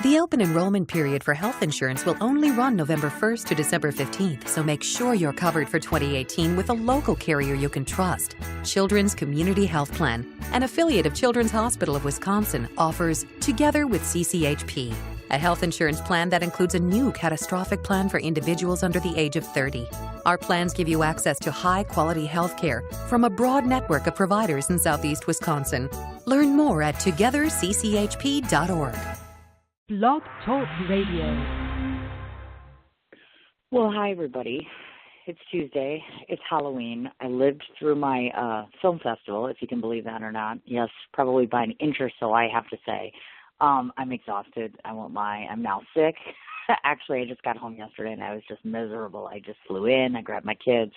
The open enrollment period for health insurance will only run November 1st to December 15th, so make sure you're covered for 2018 with a local carrier you can trust. Children's Community Health Plan, an affiliate of Children's Hospital of Wisconsin, offers Together with CCHP, a health insurance plan that includes a new catastrophic plan for individuals under the age of 30. Our plans give you access to high-quality health care from a broad network of providers in Southeast Wisconsin. Learn more at togethercchp.org. Blog Talk Radio. Well, hi, everybody. It's Tuesday. It's Halloween. I lived through my film festival, if you can believe that or not. Yes, probably by an inch or so, I have to say. I'm exhausted. I won't lie. I'm now sick. Actually, I just got home yesterday, and I was just miserable. I just flew in. I grabbed my kids.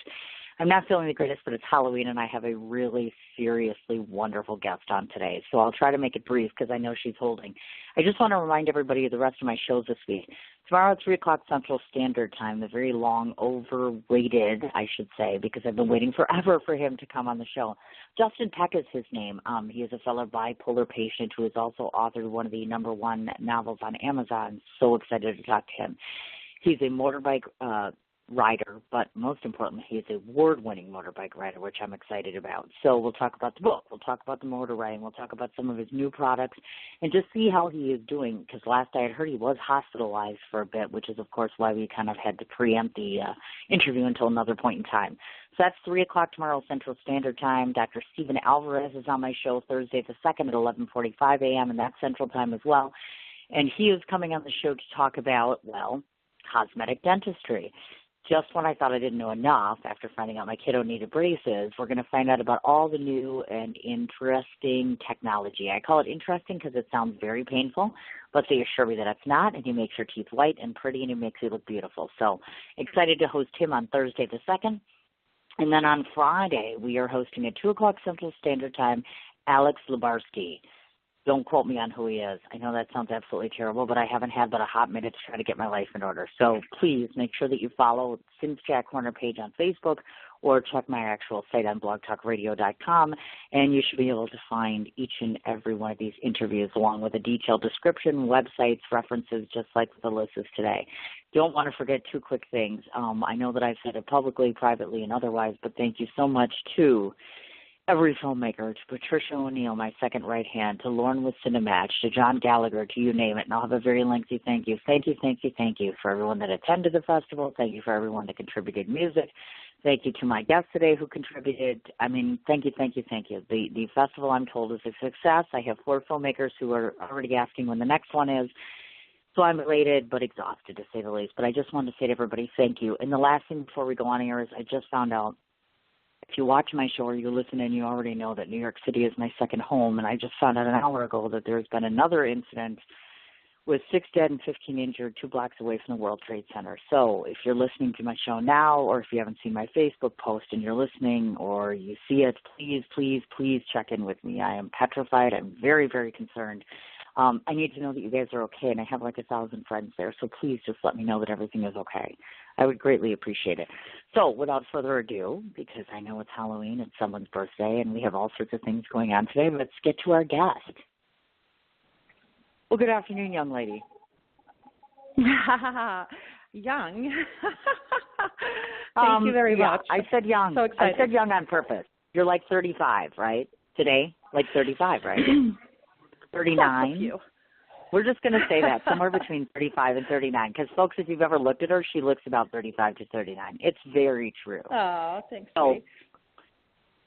I'm not feeling the greatest, but it's Halloween, and I have a really seriously wonderful guest on today. So I'll try to make it brief because I know she's holding. I just want to remind everybody of the rest of my shows this week. Tomorrow at 3 o'clock Central Standard Time, the very long, overrated, I should say, because I've been waiting forever for him to come on the show. Justin Peck is his name. He is a fellow bipolar patient who has also authored one of the #1 novels on Amazon. So excited to talk to him. He's a motorbike rider, but most importantly, he's an award-winning motorbike rider, which I'm excited about. So we'll talk about the book, we'll talk about the motor riding, we'll talk about some of his new products, and just see how he is doing, because last I had heard he was hospitalized for a bit, which is, of course, why we kind of had to preempt the interview until another point in time. So that's 3 o'clock tomorrow Central Standard Time. Dr. Stephen Alvarez is on my show Thursday the 2nd at 11:45 a.m., and that's Central Time as well. And he is coming on the show to talk about, well, cosmetic dentistry. Just when I thought I didn't know enough after finding out my kiddo needed braces, we're going to find out about all the new and interesting technology. I call it interesting because it sounds very painful, but they assure me that it's not, and he makes your teeth white and pretty, and he makes you look beautiful. So excited to host him on Thursday the 2nd. And then on Friday, we are hosting at 2 o'clock Central Standard Time, Alex Lubarsky. Don't quote me on who he is. I know that sounds absolutely terrible, but I haven't had but a hot minute to try to get my life in order. So please make sure that you follow Sim's Chat Corner page on Facebook or check my actual site on blogtalkradio.com, and you should be able to find each and every one of these interviews along with a detailed description, websites, references, just like the list is today. Don't want to forget two quick things. I know that I've said it publicly, privately, and otherwise, but thank you so much to every filmmaker, to Patricia O'Neill, my second right hand, to Lauren with Cinematch, to John Gallagher, to you name it, and I'll have a very lengthy thank you. Thank you, thank you, thank you for everyone that attended the festival. Thank you for everyone that contributed music. Thank you to my guests today who contributed. I mean, thank you, thank you, thank you. The festival, I'm told, is a success. I have 4 filmmakers who are already asking when the next one is. So I'm elated but exhausted, to say the least. But I just wanted to say to everybody, thank you. And the last thing before we go on air is I just found out, if you watch my show or you listen in, you already know that New York City is my second home, and I just found out an hour ago that there's been another incident with 6 dead and 15 injured 2 blocks away from the World Trade Center. So if you're listening to my show now, or if you haven't seen my Facebook post and you're listening or you see it, please, please, please check in with me. I am petrified. I'm very, very concerned. I need to know that you guys are okay, and I have like 1,000 friends there, so please just let me know that everything is okay. I would greatly appreciate it. So without further ado, because I know it's Halloween, it's someone's birthday, and we have all sorts of things going on today, let's get to our guest. Well, good afternoon, young lady. Young. Thank you very much. I said young. So excited. I said young on purpose. You're like 35, right? Today? Like 35, right? 39. We're just going to say that, somewhere between 35 and 39. Because, folks, if you've ever looked at her, she looks about 35 to 39. It's very true. Oh, thanks. So,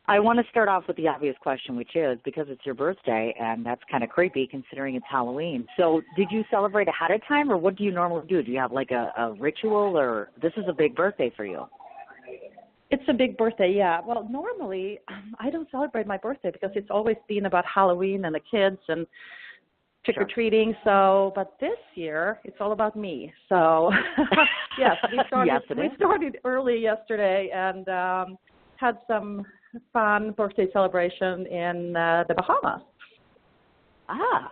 I want to start off with the obvious question, which is, because it's your birthday, and that's kind of creepy considering it's Halloween. So did you celebrate ahead of time, or what do you normally do? Do you have like a ritual, or this is a big birthday for you? It's a big birthday, yeah. Well, normally I don't celebrate my birthday because it's always been about Halloween and the kids and trick-or-treating. So, but this year it's all about me. So, yes, we started early yesterday and had some fun birthday celebration in the Bahamas. Ah,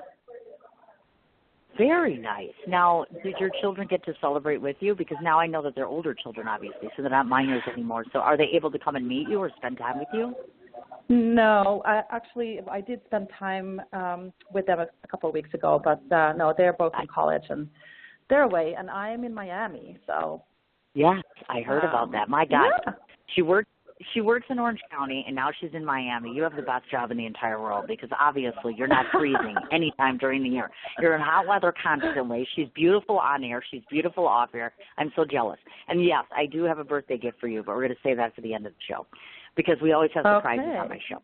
very nice. Now, did your children get to celebrate with you? Because now I know that they're older children, obviously, so they're not minors anymore. So are they able to come and meet you or spend time with you? No, I did spend time with them a couple of weeks ago, but no, they're both in college and they're away, and I'm in Miami. So yes, I heard about that. My God, yeah. she works in Orange County, and now she's in Miami. You have the best job in the entire world because obviously you're not freezing anytime during the year. You're in hot weather constantly. She's beautiful on air. She's beautiful off air. I'm so jealous. And yes, I do have a birthday gift for you, but we're going to save that for the end of the show because we always have surprises on my show.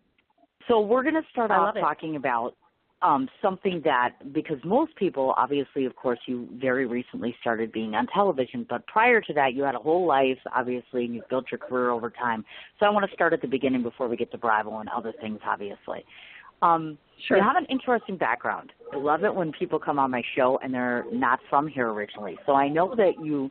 So we're going to start off talking about something that, because most people, obviously, of course, you very recently started being on television, but prior to that, you had a whole life, obviously, and you've built your career over time. So I want to start at the beginning before we get to Bravo and other things, obviously. Sure. You have an interesting background. I love it when people come on my show and they're not from here originally. So I know that you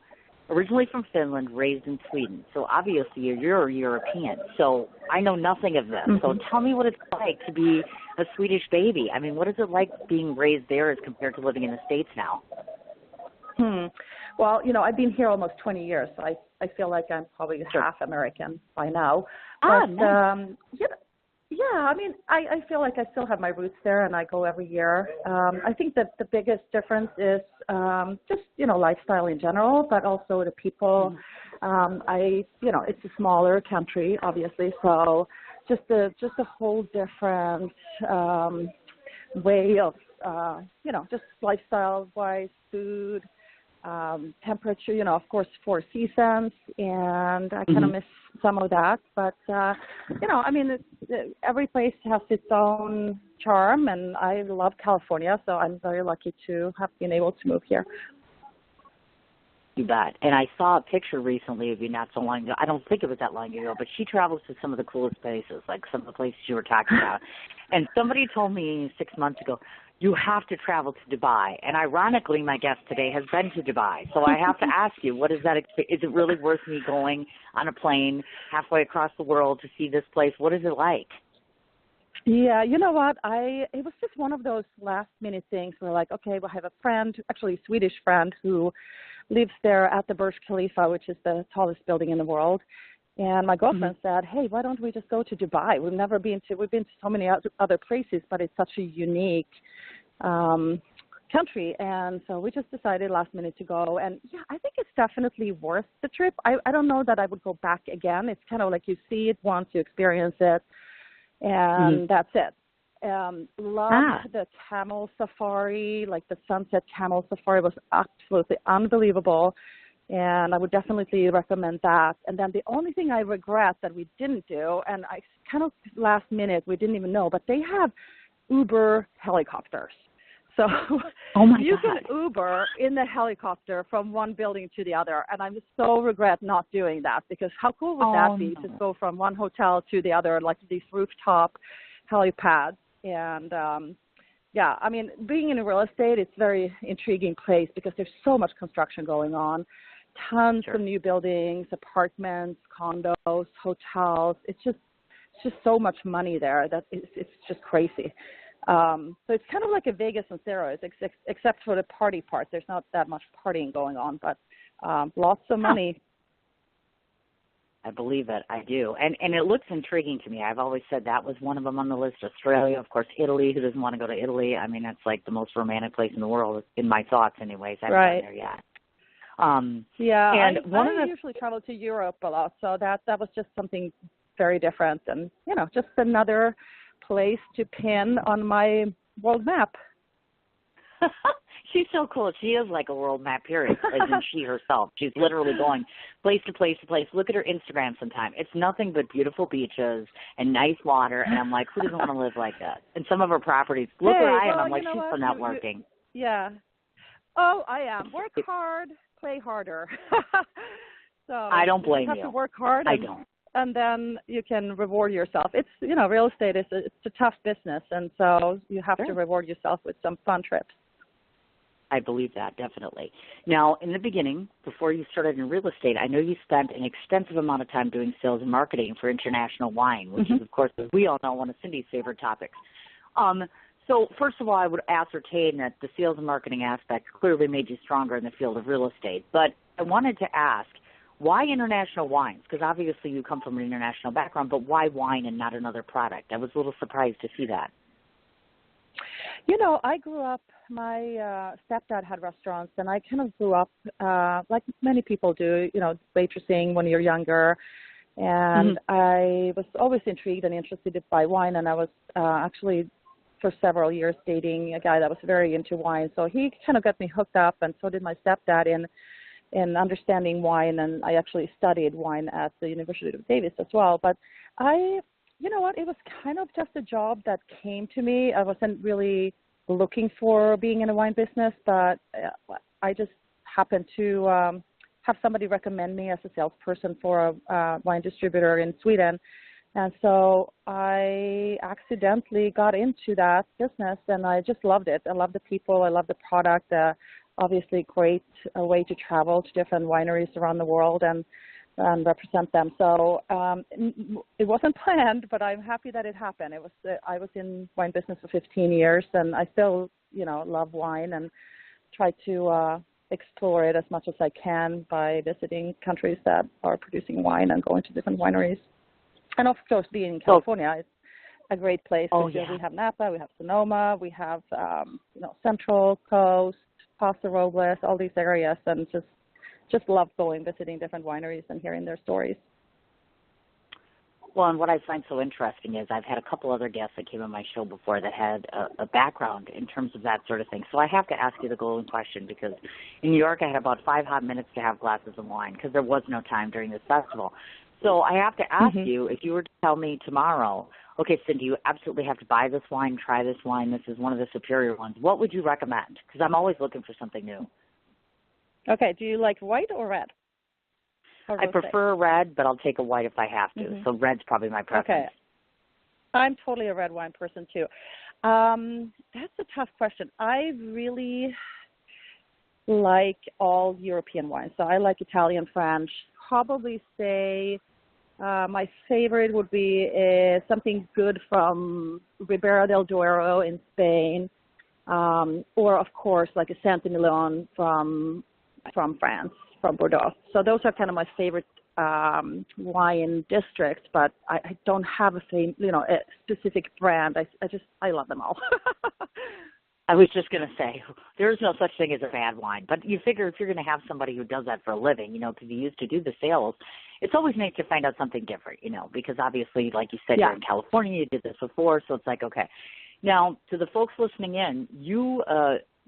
originally from Finland, raised in Sweden. So obviously you're European. So I know nothing of this. So tell me what it's like to be a Swedish baby. I mean, what is it like being raised there as compared to living in the States now? Well, I've been here almost 20 years, so I feel like I'm probably half American by now. But, nice. Yeah, I mean, I feel like I still have my roots there, and I go every year. I think that the biggest difference is just, lifestyle in general, but also the people. It's a smaller country, obviously, so just a whole different way of, just lifestyle-wise, food, temperature, of course, 4 seasons, and I kind of miss some of that. But, I mean, every place has its own charm, and I love California, so I'm very lucky to have been able to move here. You bet. And I saw a picture recently of you not so long ago. I don't think it was that long ago, but she travels to some of the coolest places, like some of the places you were talking about. And somebody told me 6 months ago, you have to travel to Dubai. And ironically, my guest today has been to Dubai. So I have to ask you, what is that? Is it really worth me going on a plane halfway across the world to see this place? What is it like? Yeah, you know what? It was just one of those last minute things where like, okay, well, I have a friend, actually a Swedish friend who lives there at the Burj Khalifa, which is the tallest building in the world. And my girlfriend said, hey, why don't we just go to Dubai? We've been to so many other places, but it's such a unique country. And so we just decided last minute to go. And yeah, I think it's definitely worth the trip. I don't know that I would go back again. It's kind of like you see it once, you experience it, and that's it. Loved the camel safari, like the sunset camel safari was absolutely unbelievable. And I would definitely recommend that. And then the only thing I regret that we didn't do, and I kind of last minute, we didn't even know, but they have Uber helicopters. So you can Uber in the helicopter from one building to the other. And I just so regret not doing that, because how cool would that be to go from one hotel to the other, like these rooftop helipads. And yeah, I mean, being in real estate, it's a very intriguing place because there's so much construction going on. Tons of new buildings, apartments, condos, hotels. It's just so much money there that it's just crazy. So it's kind of like a Vegas on steroids, except for the party part. There's not that much partying going on, but lots of money. I believe it. I do. And it looks intriguing to me. I've always said that was one of them on the list. Australia, of course, Italy. Who doesn't want to go to Italy? I mean, that's like the most romantic place in the world, in my thoughts anyways. I haven't been there yet. Yeah, and I usually travel to Europe a lot, so that was just something very different, and just another place to pin on my world map. She's so cool. She is like a world map, period, as in she herself. She's literally going place to place to place. Look at her Instagram sometime. It's nothing but beautiful beaches and nice water, and I'm like, who doesn't want to live like that? And some of her properties, look where I am. I'm like, she's for networking. Yeah. Oh, I am. Work hard, play harder. So I don't blame you. You have to work hard. I don't. And then you can reward yourself. It's, real estate is it's a tough business, and so you have to reward yourself with some fun trips. I believe that, definitely. Now, in the beginning, before you started in real estate, I know you spent an extensive amount of time doing sales and marketing for international wine, which is, of course, as we all know, one of Cindy's favorite topics. So, first of all, I would ascertain that the sales and marketing aspect clearly made you stronger in the field of real estate. But I wanted to ask, Why international wines? Because obviously you come from an international background, but why wine and not another product? I was a little surprised to see that. I grew up, my stepdad had restaurants, and I kind of grew up like many people do, waitressing when you're younger. And I was always intrigued and interested by wine, and I was actually for several years dating a guy that was very into wine. So he kind of got me hooked up, and so did my stepdad in understanding wine, and I actually studied wine at the University of Davis as well. But it was kind of just a job that came to me. I wasn't really looking for being in a wine business, but I just happened to have somebody recommend me as a salesperson for a wine distributor in Sweden. And so I accidentally got into that business, and I just loved it. I love the people. I love the product. Obviously, great way to travel to different wineries around the world and represent them. So it wasn't planned, but I'm happy that it happened. I was in wine business for 15 years, and I still, love wine and try to explore it as much as I can by visiting countries that are producing wine and going to different wineries. And of course, being in California, it's a great place. Oh, yeah. We have Napa, we have Sonoma, we have Central Coast, Paso Robles, all these areas, and just love visiting different wineries and hearing their stories. Well, and what I find so interesting is I've had a couple other guests that came on my show before that had a background in terms of that sort of thing. So I have to ask you the golden question, because in New York I had about 5 hot minutes to have glasses of wine because there was no time during this festival. So I have to ask you, if you were to tell me tomorrow, okay, Cindy, you absolutely have to buy this wine, try this wine, this is one of the superior ones, what would you recommend? Because I'm always looking for something new. Okay, do you like white or red? I prefer red, but I'll take a white if I have to. So red's probably my preference. Okay. I'm totally a red wine person, too. That's a tough question. I really like all European wines. So I like Italian, French. Probably say my favorite would be something good from Ribera del Duero in Spain, or, of course, like a Saint-Emilion from France, from Bordeaux. So those are kind of my favorite wine districts, but I don't have a specific brand. I love them all. I was just going to say, there's no such thing as a bad wine, but you figure if you're going to have somebody who does that for a living, because you used to do the sales, it's always nice to find out something different, because obviously, like you said, you're in California, you did this before, so it's like, okay. Now, to the folks listening in, you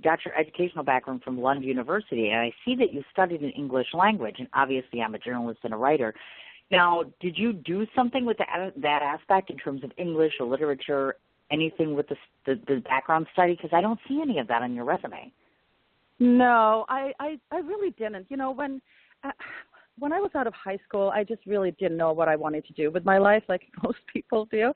got your educational background from London University, and I see that you studied an English language, and obviously I'm a journalist and a writer. Now, did you do something with that aspect in terms of English or literature, anything with the background study? Because I don't see any of that on your resume. No, I really didn't. When I was out of high school, I just really didn't know what I wanted to do with my life, like most people do.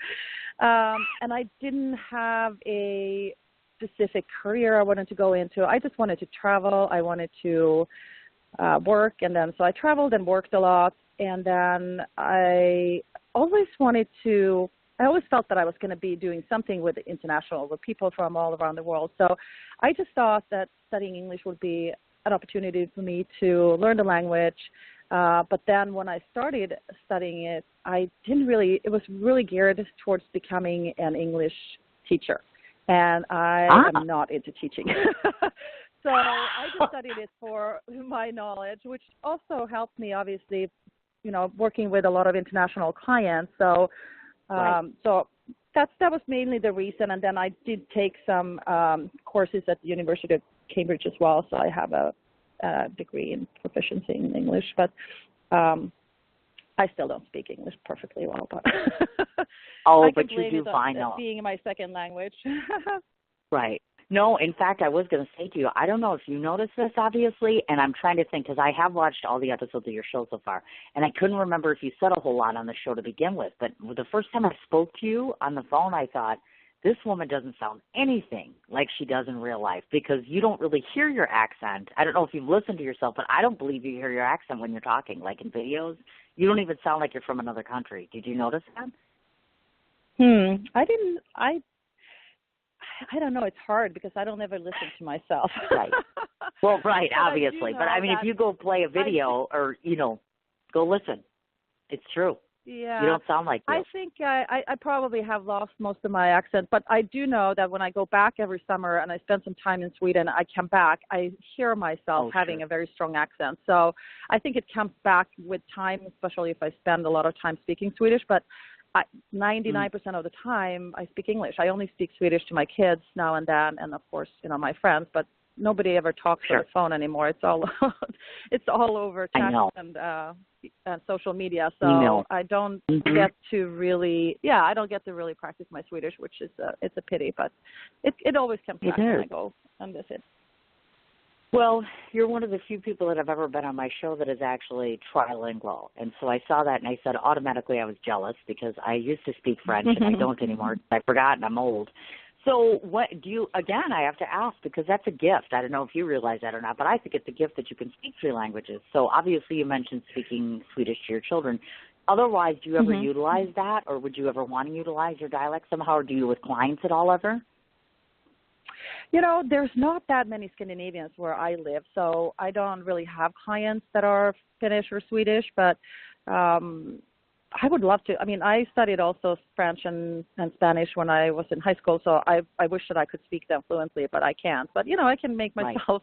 And I didn't have a specific career I wanted to go into. I just wanted to travel. I wanted to work. And then so I traveled and worked a lot. And then I always felt that I was going to be doing something with people from all around the world. So I just thought that studying English would be an opportunity for me to learn the language. But then when I started studying it, it was really geared towards becoming an English teacher. And I am not into teaching. So I just studied it for my knowledge, which also helped me, obviously, working with a lot of international clients. So so that was mainly the reason. And then I did take some courses at the University of Cambridge as well. So I have a degree in proficiency in English, but I still don't speak English perfectly well. But but you do fine. Being my second language. Right. No, in fact, I was going to say to you, I don't know if you noticed this, obviously, and I'm trying to think, because I have watched all the episodes of your show so far, and I couldn't remember if you said a whole lot on the show to begin with, but the first time I spoke to you on the phone, I thought, this woman doesn't sound anything like she does in real life, because you don't really hear your accent. I don't know if you've listened to yourself, but I don't believe you hear your accent when you're talking, like in videos. You don't even sound like you're from another country. Did you notice that? I don't know. It's hard because I don't ever listen to myself. Right. Well, right, obviously. But I mean, if you go play a video Go listen. It's true. Yeah. You don't sound like you. I think I probably have lost most of my accent, but I do know that when I go back every summer and I spend some time in Sweden, I come back, I hear myself having a very strong accent. So I think it comes back with time, especially if I spend a lot of time speaking Swedish. But 99% of the time I speak English. I only speak Swedish to my kids now and then, and of course, my friends. But nobody ever talks on the phone anymore. It's all it's all over text and social media. So I don't get to really practice my Swedish, which is it's a pity, but it always comes back when I go and visit. Well, you're one of the few people that have ever been on my show that is actually trilingual. And so I saw that and I said automatically I was jealous because I used to speak French and I don't anymore. I forgot and I'm old. So what do you, again, I have to ask because that's a gift. I don't know if you realize that or not, but I think it's a gift that you can speak 3 languages. So obviously you mentioned speaking Swedish to your children. Otherwise, do you ever utilize that, or would you ever want to utilize your dialect somehow, or do you with clients at all ever? There's not that many Scandinavians where I live, so I don't really have clients that are Finnish or Swedish, but I would love to. I mean, I studied also French and Spanish when I was in high school, so I wish that I could speak them fluently, but I can't. But, I can make myself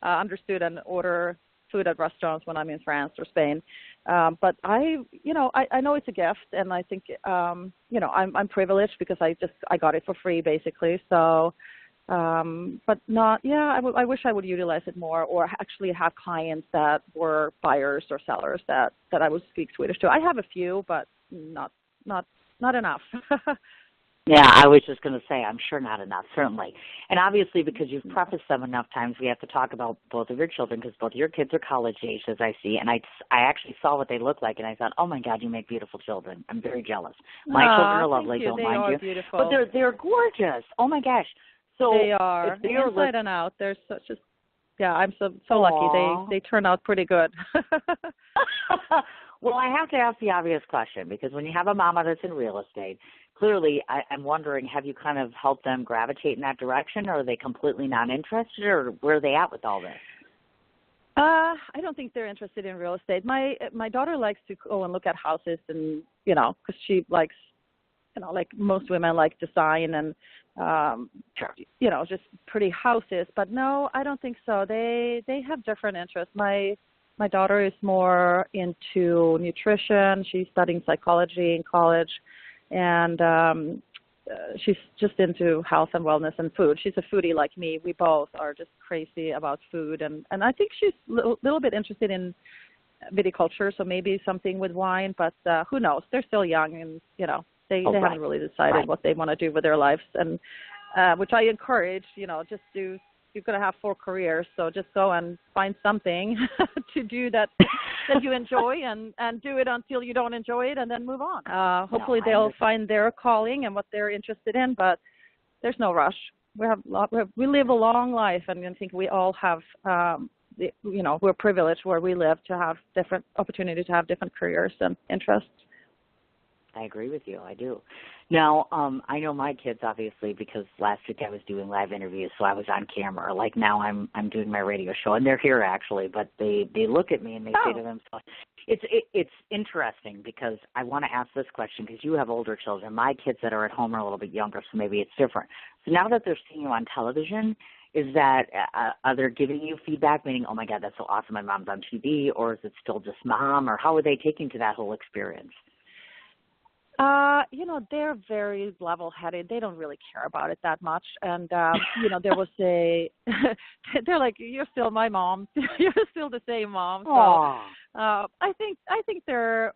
understood and order food at restaurants when I'm in France or Spain. But I know it's a gift, and I think, I'm privileged because I got it for free, basically. So, but not, I wish I would utilize it more, or actually have clients that were buyers or sellers that I would speak Swedish to. I have a few, but not enough. Yeah, I was just going to say, I'm sure not enough, certainly. And obviously, because you've prefaced them enough times, we have to talk about both of your children, because both of your kids are college age, as I see. And I actually saw what they look like, and I thought, oh, my God, you make beautiful children. I'm very jealous. My children are lovely, don't mind you. Beautiful. But they're gorgeous. Oh, my gosh. So they are. Inside and out. They're such a, I'm so lucky. They turn out pretty good. Well, I have to ask the obvious question, because when you have a mama that's in real estate, clearly I'm wondering, have you kind of helped them gravitate in that direction, or are they completely not interested, or where are they at with all this? I don't think they're interested in real estate. My daughter likes to go and look at houses, and because she likes, like most women like design and just pretty houses. But no, I don't think so. They have different interests. My daughter is more into nutrition. She's studying psychology in college, and she's just into health and wellness and food. She's a foodie like me. We both are just crazy about food, and I think she's a little bit interested in viticulture, so maybe something with wine, but who knows? They're still young, and they haven't really decided what they want to do with their lives, and which I encourage. Just you're going to have 4 careers, so just go and find something to do that you enjoy, and do it until you don't enjoy it, and then move on. Hopefully they'll find their calling and what they're interested in, but there's no rush. We live a long life, and I think we all have, we're privileged where we live to have different opportunities to have different careers and interests. I agree with you. I do. Now, I know my kids, obviously, because last week I was doing live interviews, so I was on camera. Like now I'm doing my radio show, and they're here actually, but they look at me and they say to themselves, it's interesting because I want to ask this question because you have older children. My kids that are at home are a little bit younger, so maybe it's different. So now that they're seeing you on television, is that are they giving you feedback, meaning, oh, my God, that's so awesome, my mom's on TV, or is it still just mom, or how are they taking to that whole experience? They're very level-headed. They don't really care about it that much. And, there was they're like, you're still my mom. You're still the same mom. So I think they're,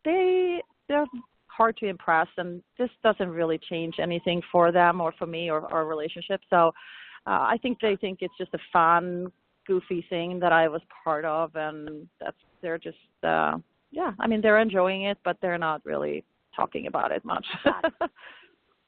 they're hard to impress, and this doesn't really change anything for them or for me or our relationship. So I think they think it's just a fun, goofy thing that I was part of, and they're just they're enjoying it, but they're not really talking about it much.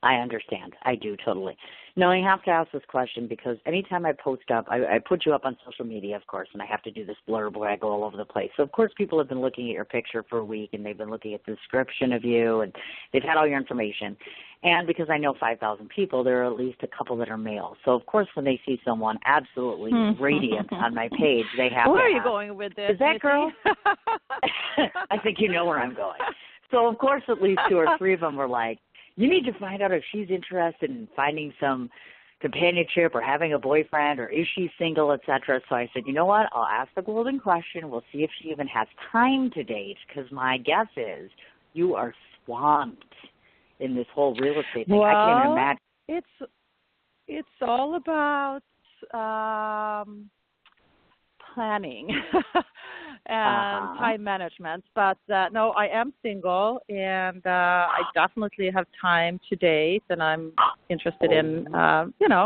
I understand. I do totally. No, I have to ask this question because anytime I post up, I put you up on social media, of course, and I have to do this blurb where I go all over the place. So, of course, people have been looking at your picture for a week, and they've been looking at the description of you, and they've had all your information. And because I know 5,000 people, there are at least a couple that are male. So, of course, when they see someone absolutely radiant on my page, they have Where to are you ask, going with this? is that girl? I think you know where I'm going. So, of course, at least 2 or 3 of them were like, you need to find out if she's interested in finding some companionship or having a boyfriend or is she single, etc. So I said, you know what? I'll ask the golden question. We'll see if she even has time to date because my guess is you are swamped in this whole real estate thing. Well, I can't even imagine. It's all about planning and time management. But no, I am single, and I definitely have time to date, and I'm interested in,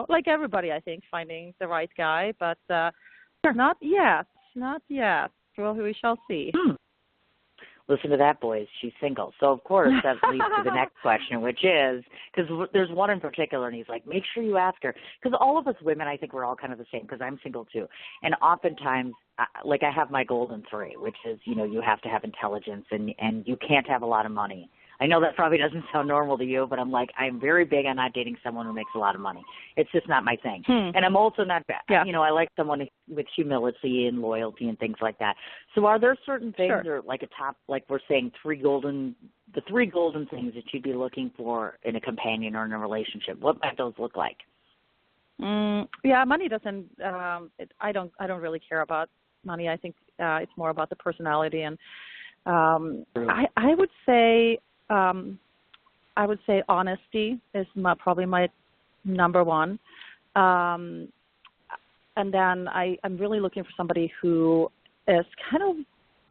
like everybody, I think, finding the right guy. But not yet. Well, we shall see. Listen to that, boys. She's single. So, of course, that leads to the next question, which is, because there's one in particular, and he's like, make sure you ask her. Because all of us women, I think we're all kind of the same, because I'm single, too. And oftentimes, like I have my golden 3, which is, you have to have intelligence, and you can't have a lot of money. I know that probably doesn't sound normal to you, but I'm very big on not dating someone who makes a lot of money. It's just not my thing. And I'm also not bad. Yeah. I like someone with humility and loyalty and things like that. So are there certain things or like a top, like we're saying, the 3 golden things that you'd be looking for in a companion or in a relationship? What might those look like? Yeah, money doesn't, I don't really care about money. I think it's more about the personality. And I would say, honesty is probably my number 1. And then I'm really looking for somebody who is kind of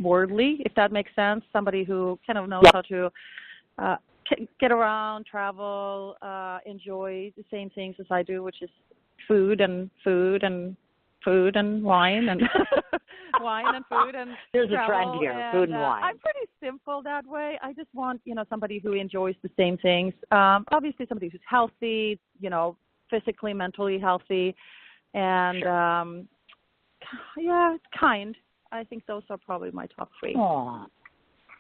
worldly, if that makes sense. Somebody who kind of knows how to get around, travel, enjoy the same things as I do, which is food and wine and wine and food and there's travel. A trend here, food and wine. I'm pretty simple that way. I just want, somebody who enjoys the same things. Obviously somebody who's healthy, physically, mentally healthy, and kind. I think those are probably my top 3. Aww.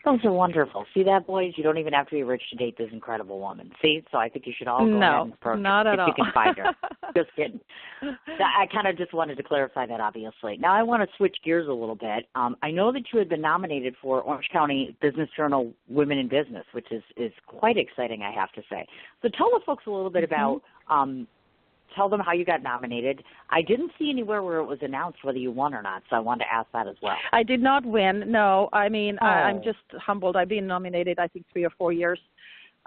Those are wonderful. See that, boys? You don't even have to be rich to date this incredible woman. See? So I think you should all go ahead and approach her if you can find her. Just kidding. I kind of just wanted to clarify that, obviously. Now I want to switch gears a little bit. I know that you had been nominated for Orange County Business Journal Women in Business, which is quite exciting, I have to say. So tell the folks a little bit about tell them how you got nominated. I didn't see anywhere where it was announced whether you won or not, so I wanted to ask that as well. I did not win, no. I mean, I'm just humbled. I've been nominated, I think, 3 or 4 years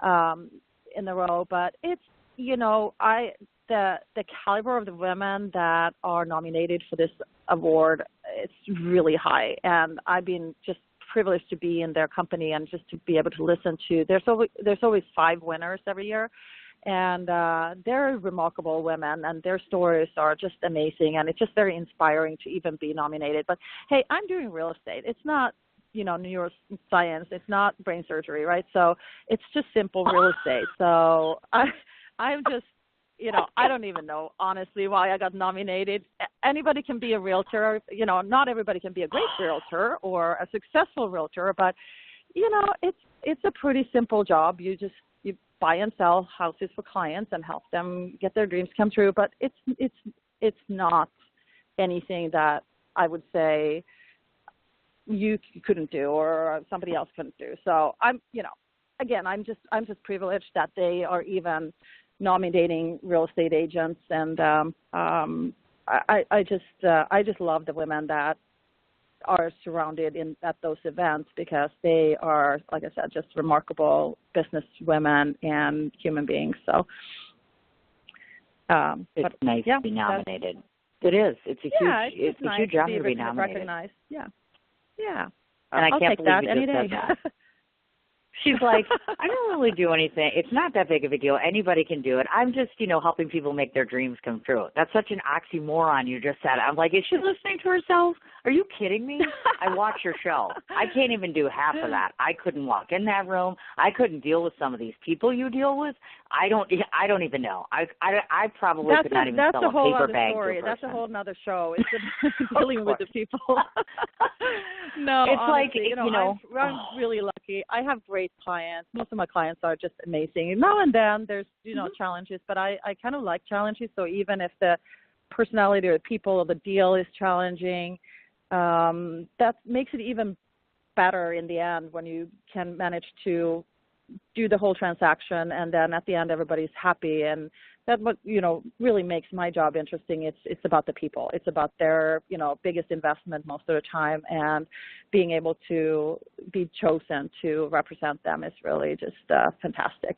in a row. But it's, the caliber of the women that are nominated for this award, it's really high. And I've been just privileged to be in their company and just to be able to listen to. There's always 5 winners every year. And they're remarkable women, and their stories are just amazing, and it's just very inspiring to even be nominated. But, hey, I'm doing real estate. It's not, neuroscience. It's not brain surgery, right? So it's just simple real estate. So I'm just, I don't even know, honestly, why I got nominated. Anybody can be a realtor. Not everybody can be a great realtor or a successful realtor, but, it's a pretty simple job. You buy and sell houses for clients and help them get their dreams come true. But it's not anything that I would say you couldn't do or somebody else couldn't do. So I'm just privileged that they are even nominating real estate agents, and I just love the women that are surrounded at those events because they are, like I said, just remarkable business women and human beings. So it's nice to be nominated. It is. It's a huge honor to be nominated. Recognized. Yeah. And I can't take believe that you any just day. said that. She's like, I don't really do anything. It's not that big of a deal. Anybody can do it. I'm just, helping people make their dreams come true. That's such an oxymoron you just said. I'm like, is she listening to herself? Are you kidding me? I watch your show. I can't even do half of that. I couldn't walk in that room. I couldn't deal with some of these people you deal with. I don't even know. I probably could not even sell a paper bag. That's a whole other show. It's dealing with the people. No, it's honestly, like, I'm really lucky. I have great clients. Most of my clients are just amazing. Now and then there's, challenges, but I kind of like challenges. So even if the personality or the people or the deal is challenging, that makes it even better in the end when you can manage to do the whole transaction, and then at the end everybody's happy. And that's what really makes my job interesting. It's about the people. It's about their biggest investment most of the time, and being able to be chosen to represent them is really just fantastic.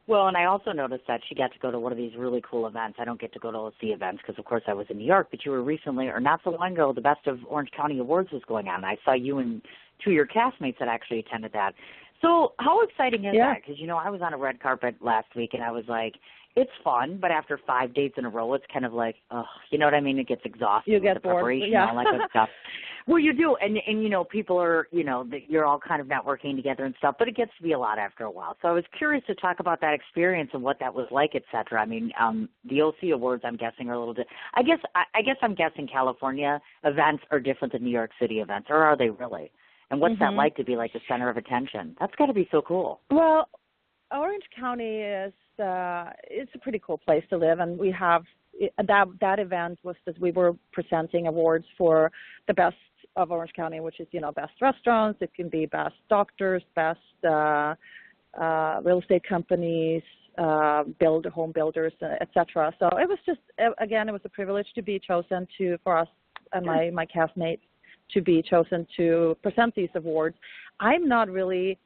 Well, and I also noticed that she got to go to one of these really cool events. I don't get to go to all the events because, of course, I was in New York, but you were recently, or not so long ago, the Best of Orange County Awards was going on. I saw you and two of your castmates that actually attended that. So how exciting is that? Because, I was on a red carpet last week, and I was like, it's fun, but after 5 dates in a row, it's kind of like, you know what I mean? It gets exhausting. You get the bored. Preparation Yeah. and all that good stuff. Well, you do, and people are, you're all kind of networking together and stuff, but it gets to be a lot after a while. So I was curious to talk about that experience and what that was like, et cetera. I mean, the OC Awards, I'm guessing, are a little bit, I guess I'm guessing California events are different than New York City events, or are they really? And what's that like to be like the center of attention? That's got to be so cool. Well, Orange County is it's a pretty cool place to live, and we have that event was that we were presenting awards for the best of Orange County, which is best restaurants. It can be best doctors, best real estate companies, home builders, etc. So it was just again, it was a privilege to be chosen for us and my castmates to be chosen to present these awards. I'm not really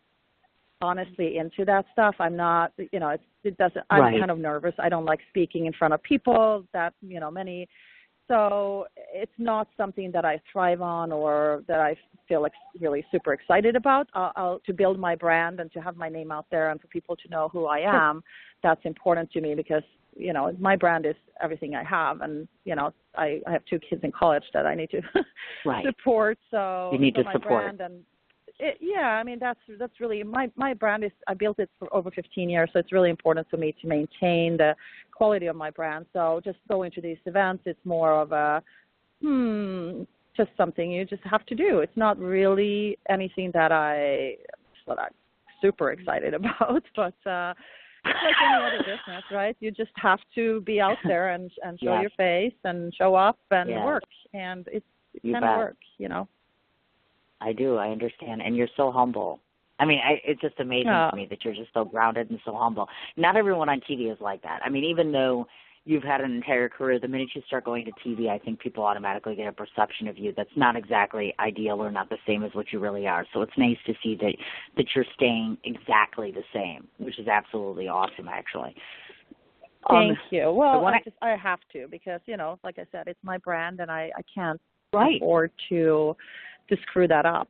honestly into that stuff. I'm not, it doesn't, I'm kind of nervous. I don't like speaking in front of people that, many. So it's not something that I thrive on or that I feel like really super excited about. To build my brand and to have my name out there and for people to know who I am, that's important to me because, my brand is everything I have. And, I have 2 kids in college that I need to support. So you need to my support. Brand and that's really my brand is, I built it for over 15 years. So it's really important for me to maintain the quality of my brand. So just going to these events, it's more of a, just something you just have to do. It's not really anything that I'm super excited about, but it's like any other business, right? You just have to be out there and show your face and show up and work, and it can work, I do. I understand. And you're so humble. I mean, it's just amazing to me that you're just so grounded and so humble. Not everyone on TV is like that. I mean, even though you've had an entire career, the minute you start going to TV, I think people automatically get a perception of you that's not exactly ideal or not the same as what you really are. So it's nice to see that you're staying exactly the same, which is absolutely awesome, actually. Thank you. Well, I have to because, like I said, it's my brand and I can't afford to screw that up.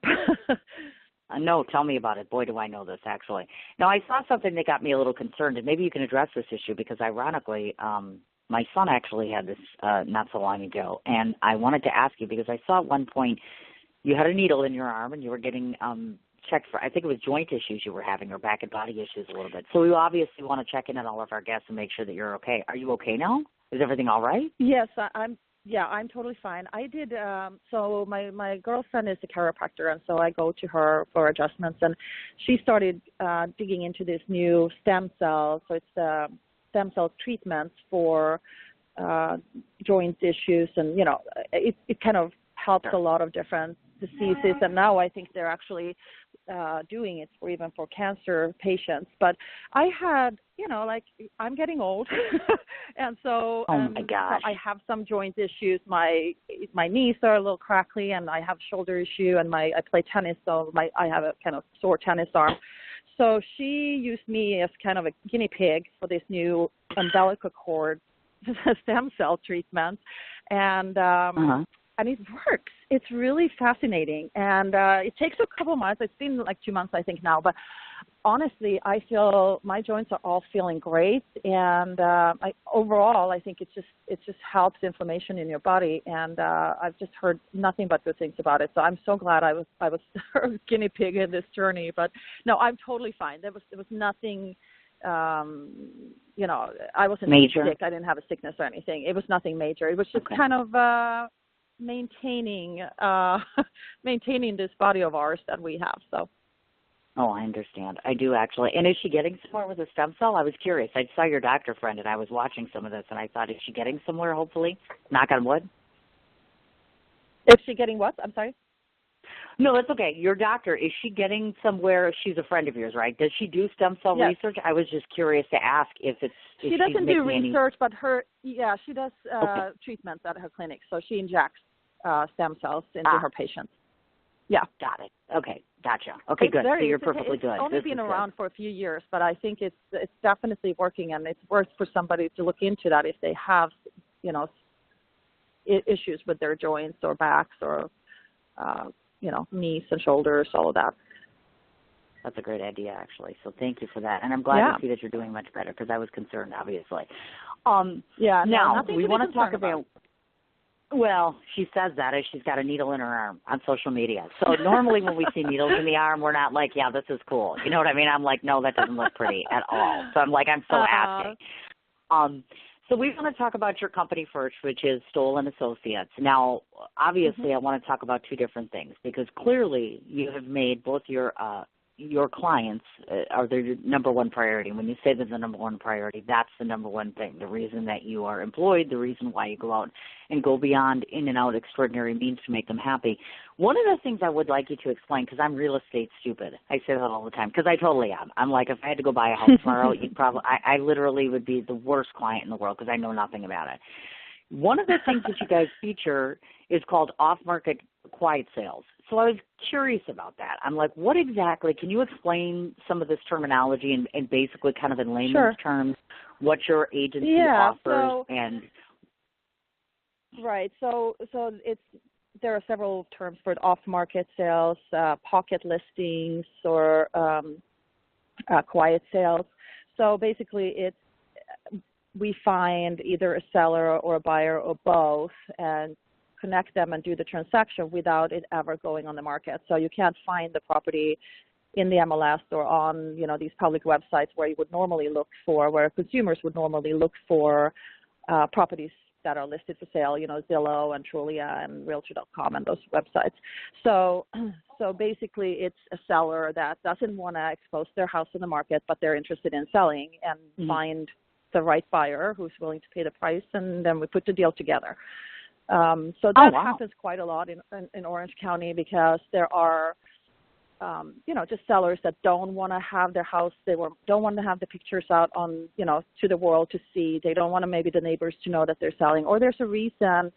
No, tell me about it. Boy, do I know this, actually. Now, I saw something that got me a little concerned, and maybe you can address this issue because, ironically, my son actually had this not so long ago, and I wanted to ask you because I saw at one point you had a needle in your arm and you were getting checked for, I think it was joint issues you were having or back and body issues a little bit. So we obviously want to check in on all of our guests and make sure that you're okay. Are you okay now? Is everything all right? Yes, I'm totally fine. I did, so my girlfriend is a chiropractor, and so I go to her for adjustments, and she started digging into this new stem cell. So it's stem cell treatments for joint issues, and, it kind of helps a lot of different diseases, and now I think they're actually doing it for cancer patients. But I had, I'm getting old, and so my gosh, I have some joint issues. My knees are a little crackly, and I have shoulder issue, and I play tennis, so I have a kind of sore tennis arm. So she used me as kind of a guinea pig for this new umbilical cord stem cell treatment, and and it works. It's really fascinating, and it takes a couple months. It's been like 2 months, I think, now, but honestly, I feel my joints are all feeling great, and overall, I think it just helps inflammation in your body, and I've just heard nothing but good things about it. So I'm so glad I was guinea pig in this journey. But no, I'm totally fine. There was nothing. I wasn't major. sick. I didn't have a sickness or anything. It was nothing major. It was just kind of maintaining this body of ours that we have. So. Oh, I understand. I do actually. And is she getting somewhere with a stem cell? I was curious. I saw your doctor friend, and I was watching some of this, and I thought, is she getting somewhere, hopefully? Knock on wood. Is she getting what? I'm sorry? No, that's okay. Your doctor, is she getting somewhere? She's a friend of yours, right? Does she do stem cell research? I was just curious to ask if it's. She doesn't do research, but she does treatments at her clinic. So she injects stem cells into her patients. Yeah. Got it. Okay. Gotcha. Okay, good. So you're perfectly good. It's only been around for a few years, but I think it's definitely working, and it's worth for somebody to look into that if they have, issues with their joints or backs or, knees and shoulders, all of that. That's a great idea, actually. So thank you for that. And I'm glad to see that you're doing much better because I was concerned, obviously. Now, we want to talk about. Well, she says that as she's got a needle in her arm on social media. So normally when we see needles in the arm, we're not like, yeah, this is cool. You know what I mean? I'm like, no, that doesn't look pretty at all. So I'm like, I'm so asking. So we want to talk about your company first, which is Stowell and Associates. Now, obviously, I want to talk about two different things because clearly you have made both your clients are their number one priority. When you say they're the number one priority, that's the number one thing. The reason that you are employed, the reason why you go out and go beyond in and out extraordinary means to make them happy. One of the things I would like you to explain, because I'm real estate stupid. I say that all the time because I totally am. I'm like, if I had to go buy a house tomorrow, I literally would be the worst client in the world because I know nothing about it. One of the things that you guys feature is called off-market quiet sales. So I was curious about that. I'm like, what exactly, can you explain some of this terminology and basically kind of in layman's terms what your agency offers and... Right. So there are several terms for it, off-market sales, pocket listings, or quiet sales. So basically we find either a seller or a buyer or both and connect them and do the transaction without it ever going on the market. So you can't find the property in the MLS or on, these public websites where you would normally look for, where consumers would normally look for properties that are listed for sale, Zillow and Trulia and Realtor.com and those websites. So basically it's a seller that doesn't want to expose their house in the market, but they're interested in selling and find the right buyer who's willing to pay the price, and then we put the deal together. So that happens quite a lot in Orange County because there are, just sellers that don't want to have their house, don't want to have the pictures out on, to the world to see. They don't want maybe the neighbors to know that they're selling, or there's a reason,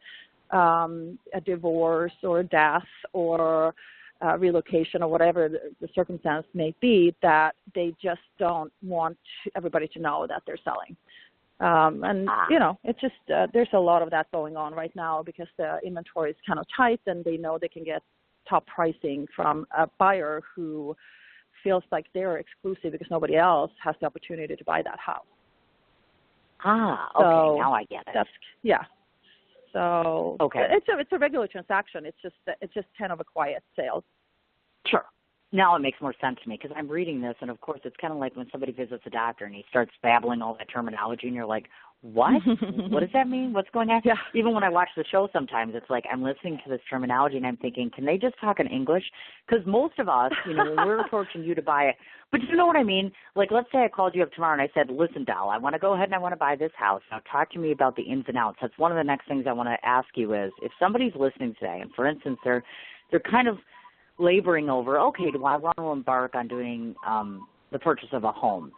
a divorce or death or relocation or whatever the circumstance may be, that they just don't want everybody to know that they're selling. It's just there's a lot of that going on right now because the inventory is kind of tight and they know they can get top pricing from a buyer who feels like they're exclusive because nobody else has the opportunity to buy that house. Okay, now I get it. So it's a regular transaction. It's just kind of a quiet sale. Sure. Now it makes more sense to me because I'm reading this, and of course it's kind of like when somebody visits a doctor and he starts babbling all that terminology, and you're like, what? What does that mean? What's going on? Yeah. Even when I watch the show sometimes, it's like I'm listening to this terminology and I'm thinking, can they just talk in English? Because most of us, when we're approaching you to buy it, but you know what I mean? Like, let's say I called you up tomorrow and I said, listen, doll, I want to go ahead and I want to buy this house. Now talk to me about the ins and outs. That's one of the next things I want to ask you is if somebody's listening today, and for instance, they're kind of laboring over, okay, do I want to embark on doing the purchase of a home?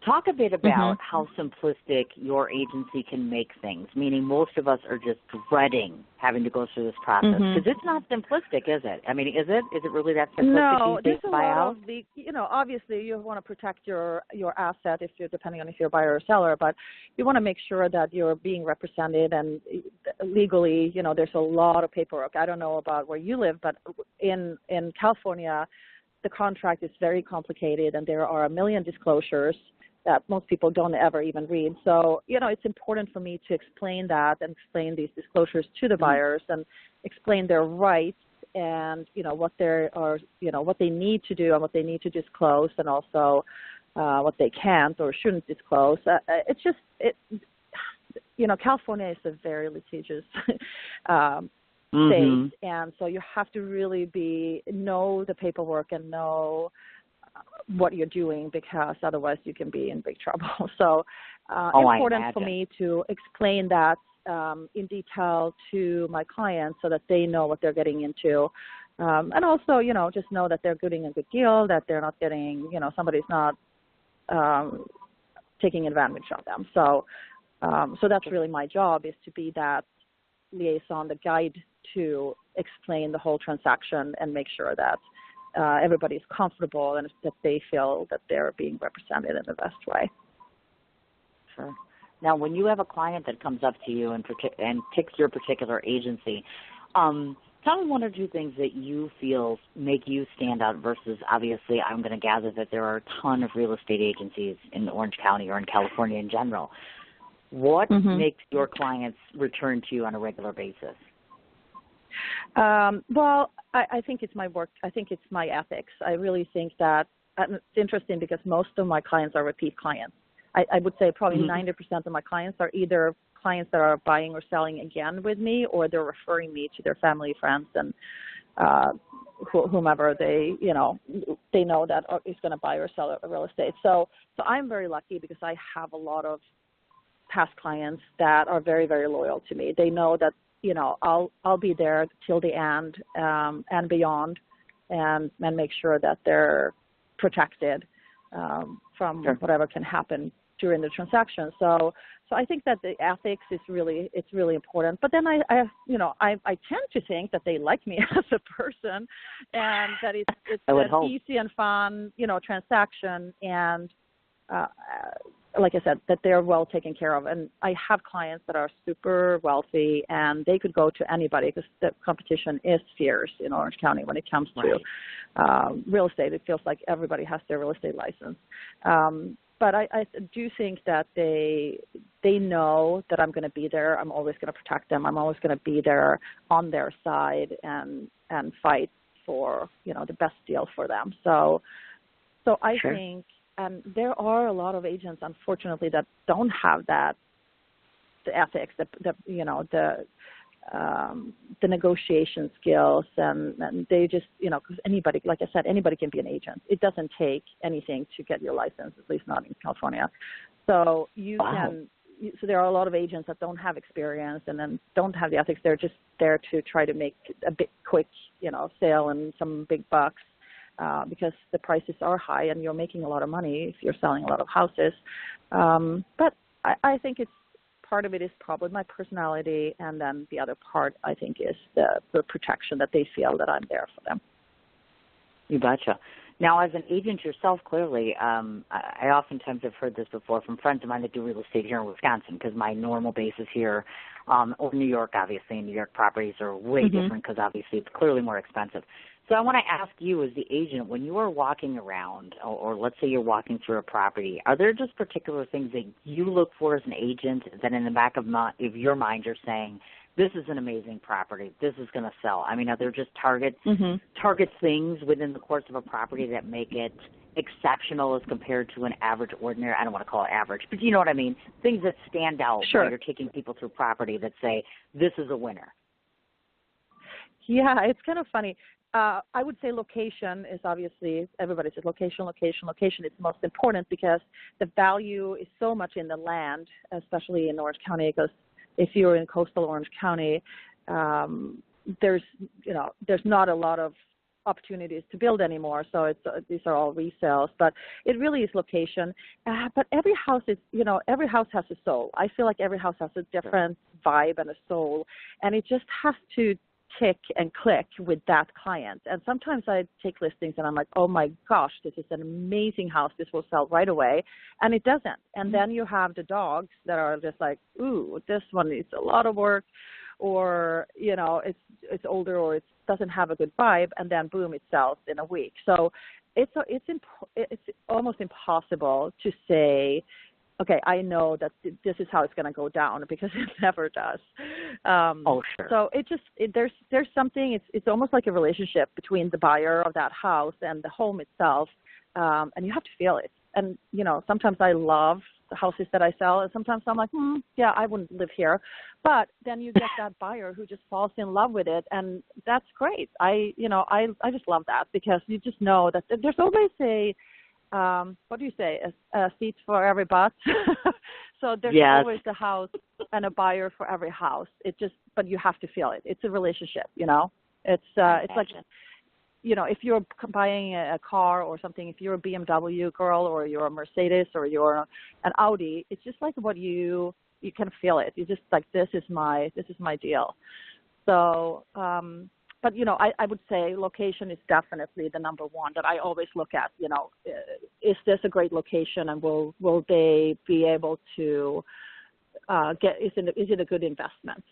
Talk a bit about how simplistic your agency can make things, meaning most of us are just dreading having to go through this process because it's not simplistic, is it? I mean, is it? Is it really that simplistic? No, there's a lot of the, obviously you want to protect your asset if you're, depending on if you're a buyer or seller, but you want to make sure that you're being represented and legally, there's a lot of paperwork. I don't know about where you live, but in California, the contract is very complicated and there are a million disclosures that most people don't ever even read. So, it's important for me to explain that and explain these disclosures to the buyers and explain their rights and, what they are, what they need to do and what they need to disclose and also what they can't or shouldn't disclose. It's just, California is a very litigious state, and so you have to really know the paperwork and know what you're doing because otherwise you can be in big trouble. So important for me to explain that in detail to my clients so that they know what they're getting into. And also, just know that they're getting a good deal, that they're not getting, somebody's not taking advantage of them. So that's really my job, is to be that liaison, the guide to explain the whole transaction and make sure that everybody's comfortable and that they feel that they're being represented in the best way. Sure. Now, when you have a client that comes up to you and picks your particular agency, tell me one or two things that you feel make you stand out versus, obviously, I'm going to gather that there are a ton of real estate agencies in Orange County or in California in general. What makes your clients return to you on a regular basis? Well, I think it's my work. I think it's my ethics. I really think that it's interesting because most of my clients are repeat clients. I would say probably 90% of my clients are either clients that are buying or selling again with me, or they're referring me to their family, friends, and whomever they know that is going to buy or sell a real estate. So I'm very lucky because I have a lot of past clients that are very, very loyal to me. They know that I'll be there till the end and beyond, and make sure that they're protected from whatever can happen during the transaction. So I think that the ethics is really important. But then I tend to think that they like me as a person, and that it's an easy and fun transaction, and like I said, that they're well taken care of. And I have clients that are super wealthy, and they could go to anybody because the competition is fierce in Orange County when it comes to real estate. It feels like everybody has their real estate license. But I do think that they know that I'm going to be there. I'm always going to protect them. I'm always going to be there on their side and fight for, the best deal for them. So I think, and there are a lot of agents, unfortunately, that don't have the ethics, the negotiation skills, and they just, because anybody, like I said, anybody can be an agent. It doesn't take anything to get your license, at least not in California. So so there are a lot of agents that don't have experience and then don't have the ethics. They're just there to try to make a big, quick, sale and some big bucks. Because the prices are high and you're making a lot of money if you're selling a lot of houses. But I think part of it is probably my personality, and then the other part, I think, is the protection that they feel that I'm there for them. You betcha. Now, as an agent yourself, clearly, I oftentimes have heard this before from friends of mine that do real estate here in Wisconsin, because my normal base is here, or New York, obviously. New York properties are way different because, obviously, it's clearly more expensive. So I want to ask you, as the agent, when you are walking around, or let's say you're walking through a property, are there just particular things that you look for as an agent that in the back of your mind you're saying, this is an amazing property, this is going to sell? I mean, are there just target things within the course of a property that make it exceptional as compared to an average, ordinary, I don't want to call it average, but you know what I mean, things that stand out when you're taking people through property that say, this is a winner? Yeah, it's kind of funny. I would say location is obviously, everybody says location. It's most important because the value is so much in the land, especially in Orange County, because if you're in coastal Orange County, there's not a lot of opportunities to build anymore, so it's these are all resales. But it really is location. But every house is, every house has a soul. I feel like every house has a different vibe and a soul, and it just has to tick and click with that client. And sometimes I take listings and I'm like, oh my gosh, this is an amazing house. This will sell right away. And it doesn't. And then you have the dogs that are just like, ooh, this one needs a lot of work, or, it's older, or it doesn't have a good vibe. And then boom, it sells in a week. So it's almost impossible to say, okay, I know that this is how it's going to go down, because it never does. Sure. So there's something. It's almost like a relationship between the buyer of that house and the home itself, and you have to feel it. And sometimes I love the houses that I sell, and sometimes I'm like, yeah, I wouldn't live here. But then you get that buyer who just falls in love with it, and that's great. I just love that, because you just know that there's always what do you say? A seat for every butt. So there's always a house and a buyer for every house. But you have to feel it. It's a relationship, It's like, if you're buying a car or something, if you're a BMW girl, or you're a Mercedes, or you're an Audi, it's just like what you can feel it. You just like, this is my deal. So, but, I would say location is definitely the number one that I always look at. Is this a great location, and will they be able to is it a good investment?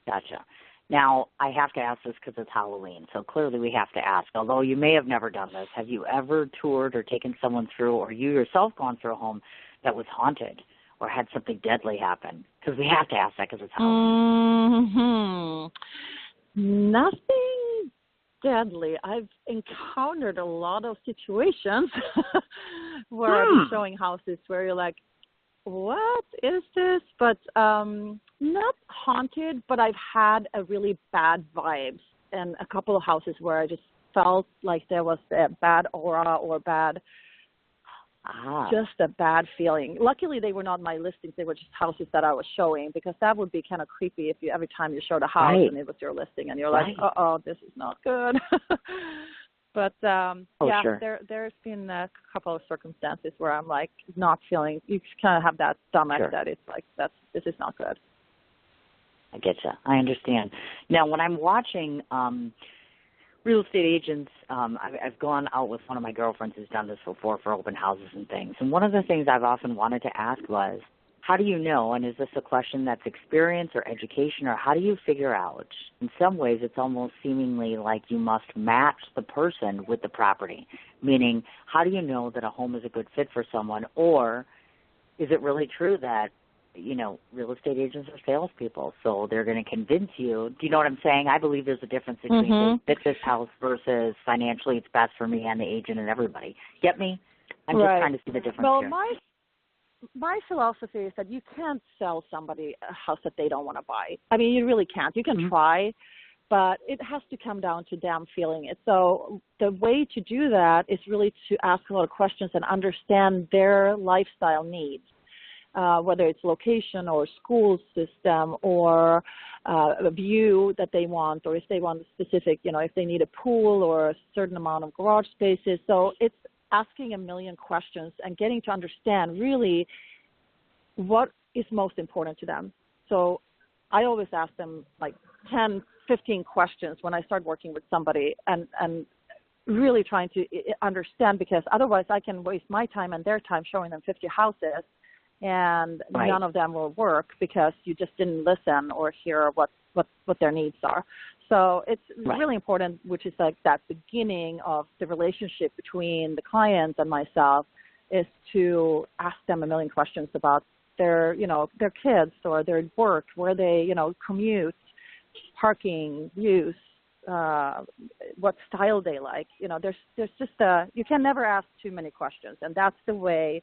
Gotcha. Now, I have to ask this because it's Halloween, so clearly we have to ask. Although you may have never done this, have you ever toured or taken someone through, or you yourself gone through a home that was haunted or had something deadly happen? Because we have to ask that because it's Halloween. Mm-hmm. Nothing deadly. I've encountered a lot of situations where I'm showing houses where you're like, what is this? But not haunted, but I've had a really bad vibes, and a couple of houses where I just felt like there was a bad aura or just a bad feeling. Luckily, they were not my listings. They were just houses that I was showing, because that would be kind of creepy if every time you showed a house and it was your listing, and you're like, this is not good. But, sure. There's been a couple of circumstances where I'm like not feeling, you kind of have that stomach that it's like, this is not good. I get you. I understand. Now, when I'm watching real estate agents, I've gone out with one of my girlfriends who's done this before for open houses and things. And one of the things I've often wanted to ask was, how do you know, and is this a question that's experience or education, or how do you figure out? In some ways, it's almost seemingly like you must match the person with the property, meaning how do you know that a home is a good fit for someone, or is it really true that, real estate agents are salespeople, so they're going to convince you? Do you know what I'm saying? I believe there's a difference between fit this house versus financially it's best for me and the agent and everybody. Get me? I'm just trying to see the difference here. My philosophy is that you can't sell somebody a house that they don't want to buy. I mean, you really can't. You can try, but it has to come down to them feeling it. So the way to do that is really to ask a lot of questions and understand their lifestyle needs, whether it's location or school system or a view that they want, or if they want a specific, if they need a pool or a certain amount of garage spaces. So it's asking a million questions and getting to understand really what is most important to them. So I always ask them like 10, 15 questions when I start working with somebody, and really trying to understand, because otherwise I can waste my time and their time showing them 50 houses, and none of them will work because you just didn't listen or hear what their needs are. So it's really important, which is like that beginning of the relationship between the client and myself, is to ask them a million questions about their kids or their work, where they, commute, parking, use, what style they like. There's just you can never ask too many questions, and that's the way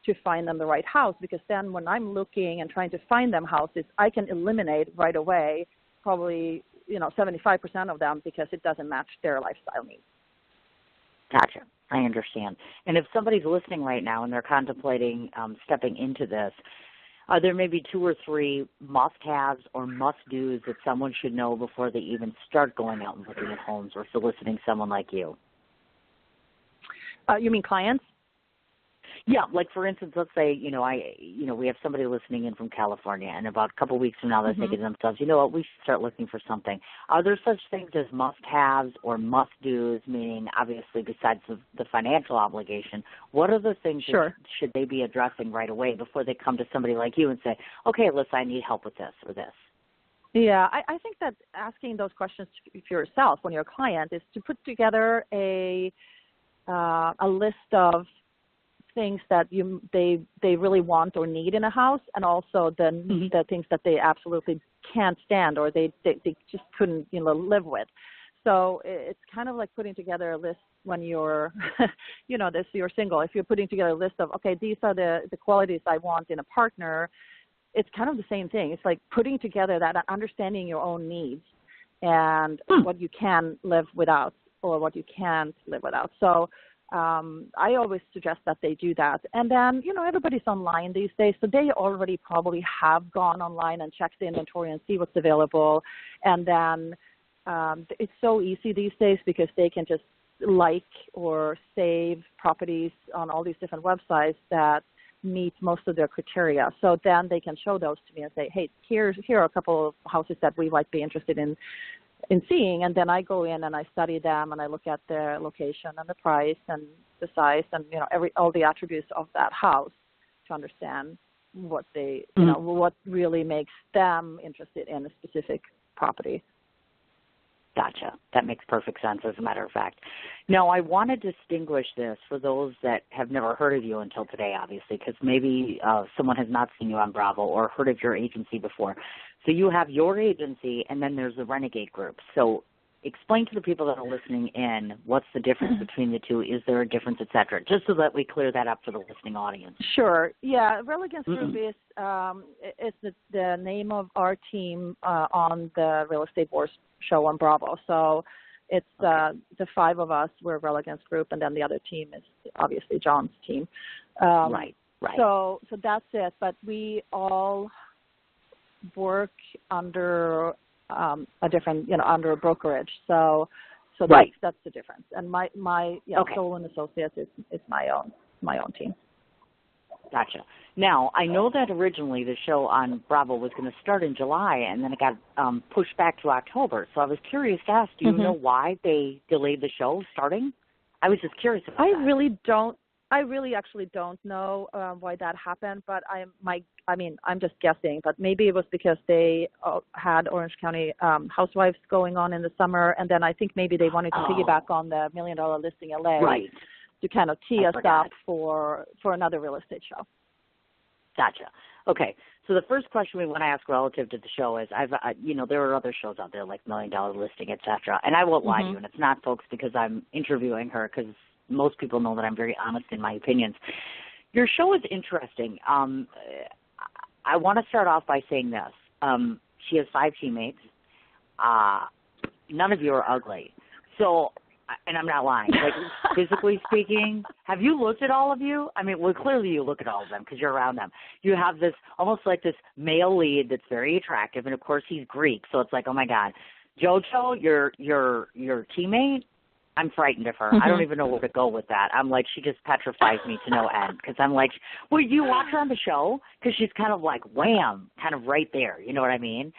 to find them the right house, because then when I'm looking and trying to find them houses, I can eliminate right away probably 75% of them, because it doesn't match their lifestyle needs. Gotcha. I understand. And if somebody's listening right now and they're contemplating stepping into this, Are there maybe 2 or 3 must-haves or must-dos that someone should know before they even start going out and looking at homes or soliciting someone like you? You mean clients? Yeah, like for instance, let's say, we have somebody listening in from California, and about a couple of weeks from now they're thinking to themselves, you know what, we should start looking for something. Are there such things as must-haves or must-dos, meaning obviously besides the financial obligation, what are the things that should they be addressing right away before they come to somebody like you and say, okay, listen, I need help with this or this? Yeah, I think that asking those questions for yourself when you're a client is to put together a list of things that they really want or need in a house, and also the things that they absolutely can't stand or they just couldn't live with. So it's kind of like putting together a list when you're you're single. If you're putting together a list of, okay, these are the qualities I want in a partner, it's kind of the same thing. It's like putting together that, understanding your own needs and what you can live without or what you can't live without. So I always suggest that they do that. And then, everybody's online these days, so they already probably have gone online and checked the inventory and see what's available. And then it's so easy these days because they can just like or save properties on all these different websites that meet most of their criteria. So then they can show those to me and say, hey, here are a couple of houses that we might be interested in seeing, and then I go in and I study them and I look at the location and the price and the size and all the attributes of that house to understand what they what really makes them interested in a specific property. Gotcha. That makes perfect sense, as a matter of fact. Now, I want to distinguish this for those that have never heard of you until today, obviously, because maybe someone has not seen you on Bravo or heard of your agency before. So you have your agency, and then there's the Renegade Group. So explain to the people that are listening in what's the difference between the two. Is there a difference, et cetera, just so that we clear that up for the listening audience. Sure. Yeah, Relegance Group is the name of our team on the Real Estate Wars show on Bravo. So it's the 5 of us. We're Relegance Group, and then the other team is obviously John's team. Right. So that's it. But we all work under a different, under a brokerage. So that's the difference. And my Stowell and Associates is my own team. Gotcha. Now, I know that originally the show on Bravo was going to start in July, and then it got pushed back to October. So I was curious to ask, do you know why they delayed the show starting? I was just curious about that. I really actually don't know why that happened, but I'm just guessing. But maybe it was because they had Orange County Housewives going on in the summer, and then I think maybe they wanted to piggyback on the $1 Million Listing LA to kind of tee us up for another real estate show. Gotcha. Okay. So the first question we want to ask relative to the show is, there are other shows out there like $1 Million Listing, et cetera. And I won't lie to you, and it's not, folks, because I'm interviewing her, because most people know that I'm very honest in my opinions. Your show is interesting. I want to start off by saying this. She has 5 teammates. None of you are ugly. So, and I'm not lying. Like, physically speaking, have you looked at all of you? I mean, well, clearly you look at all of them because you're around them. You have this, almost like this male lead that's very attractive, and of course he's Greek, so it's like, oh my God. JoJo, your teammate, I'm frightened of her. I don't even know where to go with that. I'm like, she just petrifies me to no end because I'm like, well, you watch her on the show? Because she's kind of like, wham, kind of right there. You know what I mean?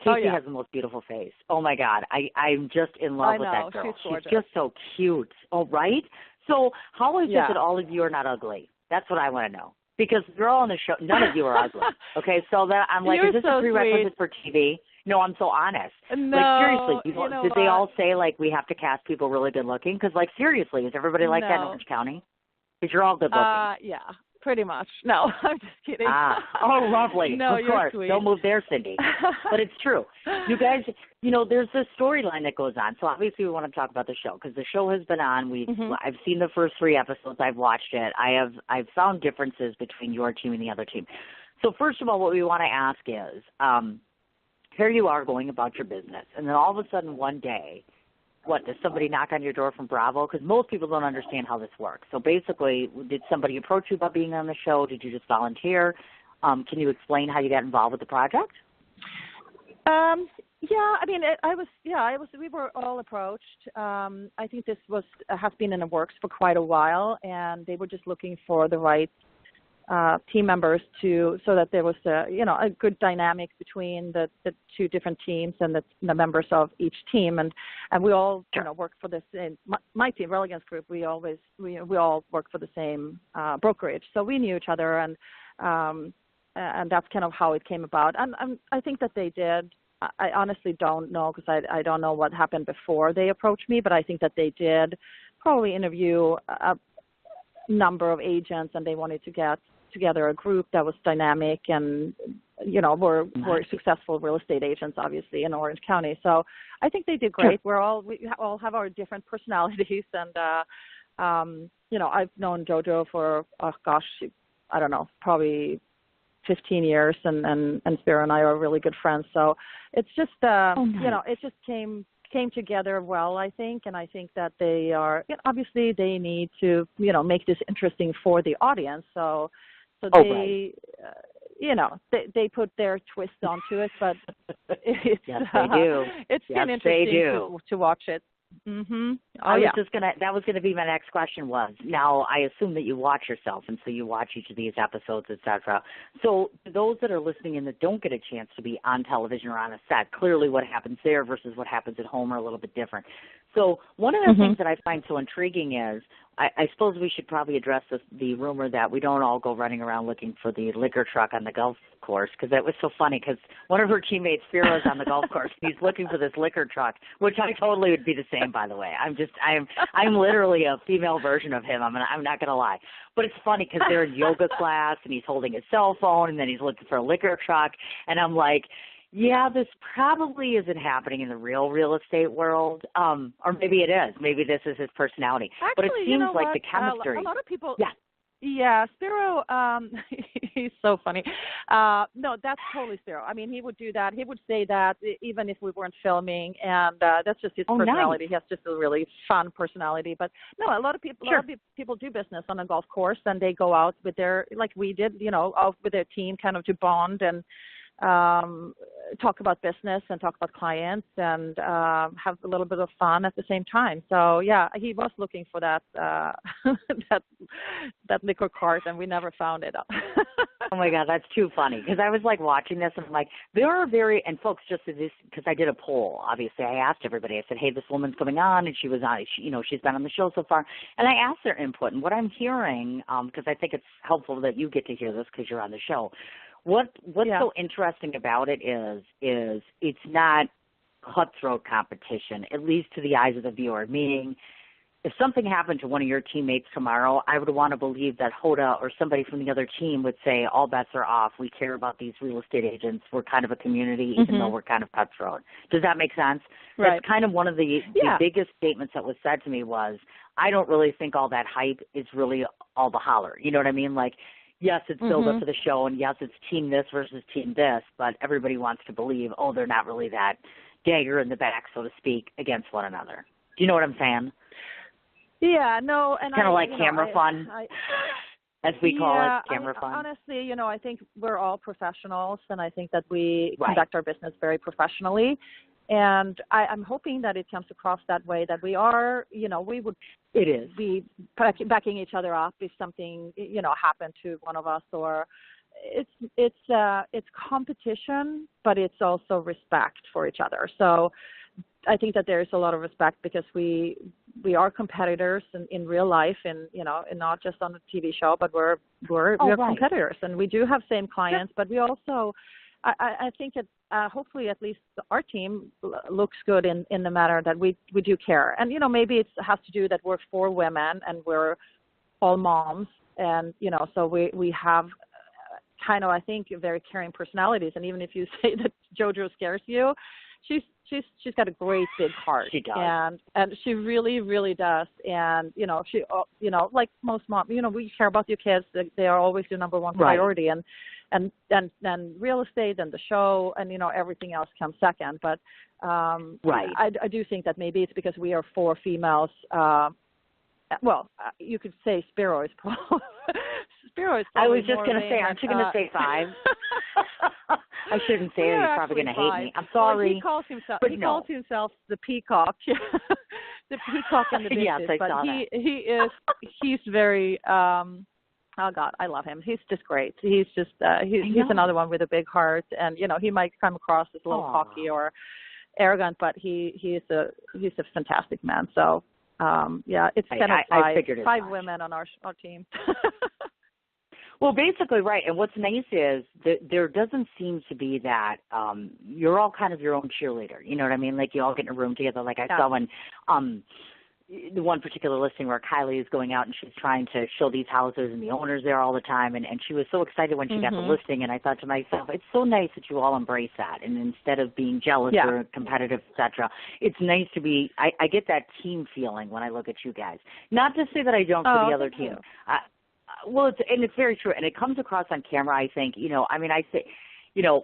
Casey has the most beautiful face. Oh, my God. I'm just in love with that girl. She's just so cute. Oh, right? So how is it that all of you are not ugly? That's what I want to know. Because you're all on the show. None of you are ugly. Okay, so that I'm like, is this a prerequisite for TV? No, I'm so honest. No, like, seriously, did they all say, like, we have to cast people really good looking? Because, like, seriously, is everybody like that in Orange County? Because you're all good looking. Yeah, pretty much. No, I'm just kidding. Oh, lovely. No, of course. Sweet. Don't move there, Cindy. But it's true. You guys, there's this storyline that goes on. So obviously we want to talk about the show because the show has been on. I've seen the first 3 episodes. I've watched it. I've found differences between your team and the other team. So first of all, what we want to ask is, here you are going about your business, and then all of a sudden one day, does somebody knock on your door from Bravo? Because most people don't understand how this works. So basically, did somebody approach you about being on the show? Did you just volunteer? Can you explain how you got involved with the project? Yeah, I mean, we were all approached. I think this has been in the works for quite a while, and they were just looking for the right team members so that there was a good dynamic between the two different teams and the members of each team, and we all work for the same. My team, Relegance Group, we all work for the same brokerage, so we knew each other, and that's kind of how it came about. And I think that they did. I honestly don't know because I don't know what happened before they approached me, but I think that they did probably interview a number of agents, and they wanted to get together a group that was dynamic and, were successful real estate agents, obviously, in Orange County. So I think they did great. Sure. We all have our different personalities, and, I've known JoJo for, I don't know, probably 15 years, and Spiro and I are really good friends. So it's just, nice. It just came together well, I think, and I think that they are, obviously they need to, make this interesting for the audience. So they, they put their twist onto it, but it's, yes, they do. It's been interesting to watch it. Mm-hmm. That was gonna be my next question was, now I assume that you watch yourself, and so you watch each of these episodes, etc. So those that are listening and that don't get a chance to be on television or on a set, clearly what happens there versus what happens at home are a little bit different. So one of the things that I find so intriguing is, I suppose we should probably address the rumor that we don't all go running around looking for the liquor truck on the golf course, because that was so funny, because one of her teammates, Spiro's on the golf course, and he's looking for this liquor truck, which I totally would be the same, by the way. I'm literally a female version of him. I'm not going to lie. But it's funny because they're in yoga class, and he's holding his cell phone, and then he's looking for a liquor truck, and I'm like, yeah, this probably isn't happening in the real estate world, or maybe it is. Maybe this is his personality. Actually, but it seems like the chemistry. A lot of people. Yeah. Yeah, Spiro, he's so funny. No, that's totally Spiro. I mean, he would do that. He would say that even if we weren't filming, and that's just his personality. Nice. He has just a really fun personality. But no, a lot of people do business on a golf course, and they go out with like we did, out with their team, kind of to bond and talk about business and talk about clients and have a little bit of fun at the same time. So yeah, he was looking for that that liquor cart, and we never found it. Oh my God, that's too funny, because I was like watching this and I'm like, there are and folks, just this, because I did a poll, obviously I asked everybody, I said, hey, this woman's coming on, and she was on, she's been on the show so far, and I asked their input, and what I'm hearing, because I think it's helpful that you get to hear this because you're on the show, what's so interesting about it is it's not cutthroat competition, at least to the eyes of the viewer, meaning if something happened to one of your teammates tomorrow, I would want to believe that Hoda or somebody from the other team would say, all bets are off. We care about these real estate agents. We're kind of a community, even though we're kind of cutthroat. Does that make sense? Right. That's kind of one of the biggest statements that was said to me was, I don't really think all that hype is really all the holler. You know what I mean? Like, yes, it's built up for the show, and yes, it's team this versus team this, but everybody wants to believe, they're not really that dagger in the back, so to speak, against one another. Do you know what I'm saying? Yeah, no, and kind of like camera fun, as we call it, camera fun. Honestly, I think we're all professionals, and I think that we conduct our business very professionally. And I'm hoping that it comes across that way, that we are, we would be backing each other up if something, happened to one of us, or it's competition, but it's also respect for each other. So I think that there's a lot of respect because we are competitors in real life, and not just on the TV show, but we're competitors, and we do have same clients, but we also. I think hopefully at least our team looks good in the matter that we do care. And, maybe it has to do that we're 4 women and we're all moms. And, so we have kind of, I think, very caring personalities. And even if you say that JoJo scares you, she's got a great big heart. She does. And she really, really does. And, she, like most moms, we care about your kids. They are always your number one priority. Right. And then real estate and the show and, everything else comes second. But I do think that maybe it's because we are 4 females. You could say Spiro Spiro is I probably was just more going to vain say, than, aren't you going to say 5? I shouldn't say it. He's probably going to hate me. I'm sorry. Well, he calls himself. But he no. calls himself the peacock, the peacock in the dishes. Yes, I but saw that. he's very. Oh God, I love him. He's just great. He's just he's another one with a big heart, and he might come across as a little cocky or arrogant, but he's a fantastic man. So it's 10 of 5. 5 women on our team. Well, basically, right. And what's nice is that there doesn't seem to be that you're all kind of your own cheerleader. You know what I mean? Like you all get in a room together. Like I saw when the one particular listing where Kylie is going out and she's trying to show these houses and the owners there all the time. And she was so excited when she got the listing. And I thought to myself, it's so nice that you all embrace that. And instead of being jealous or competitive, et cetera, it's nice to be, I get that team feeling when I look at you guys. Not to say that I don't for the other team. Well, it's very true, and it comes across on camera, I think. I say,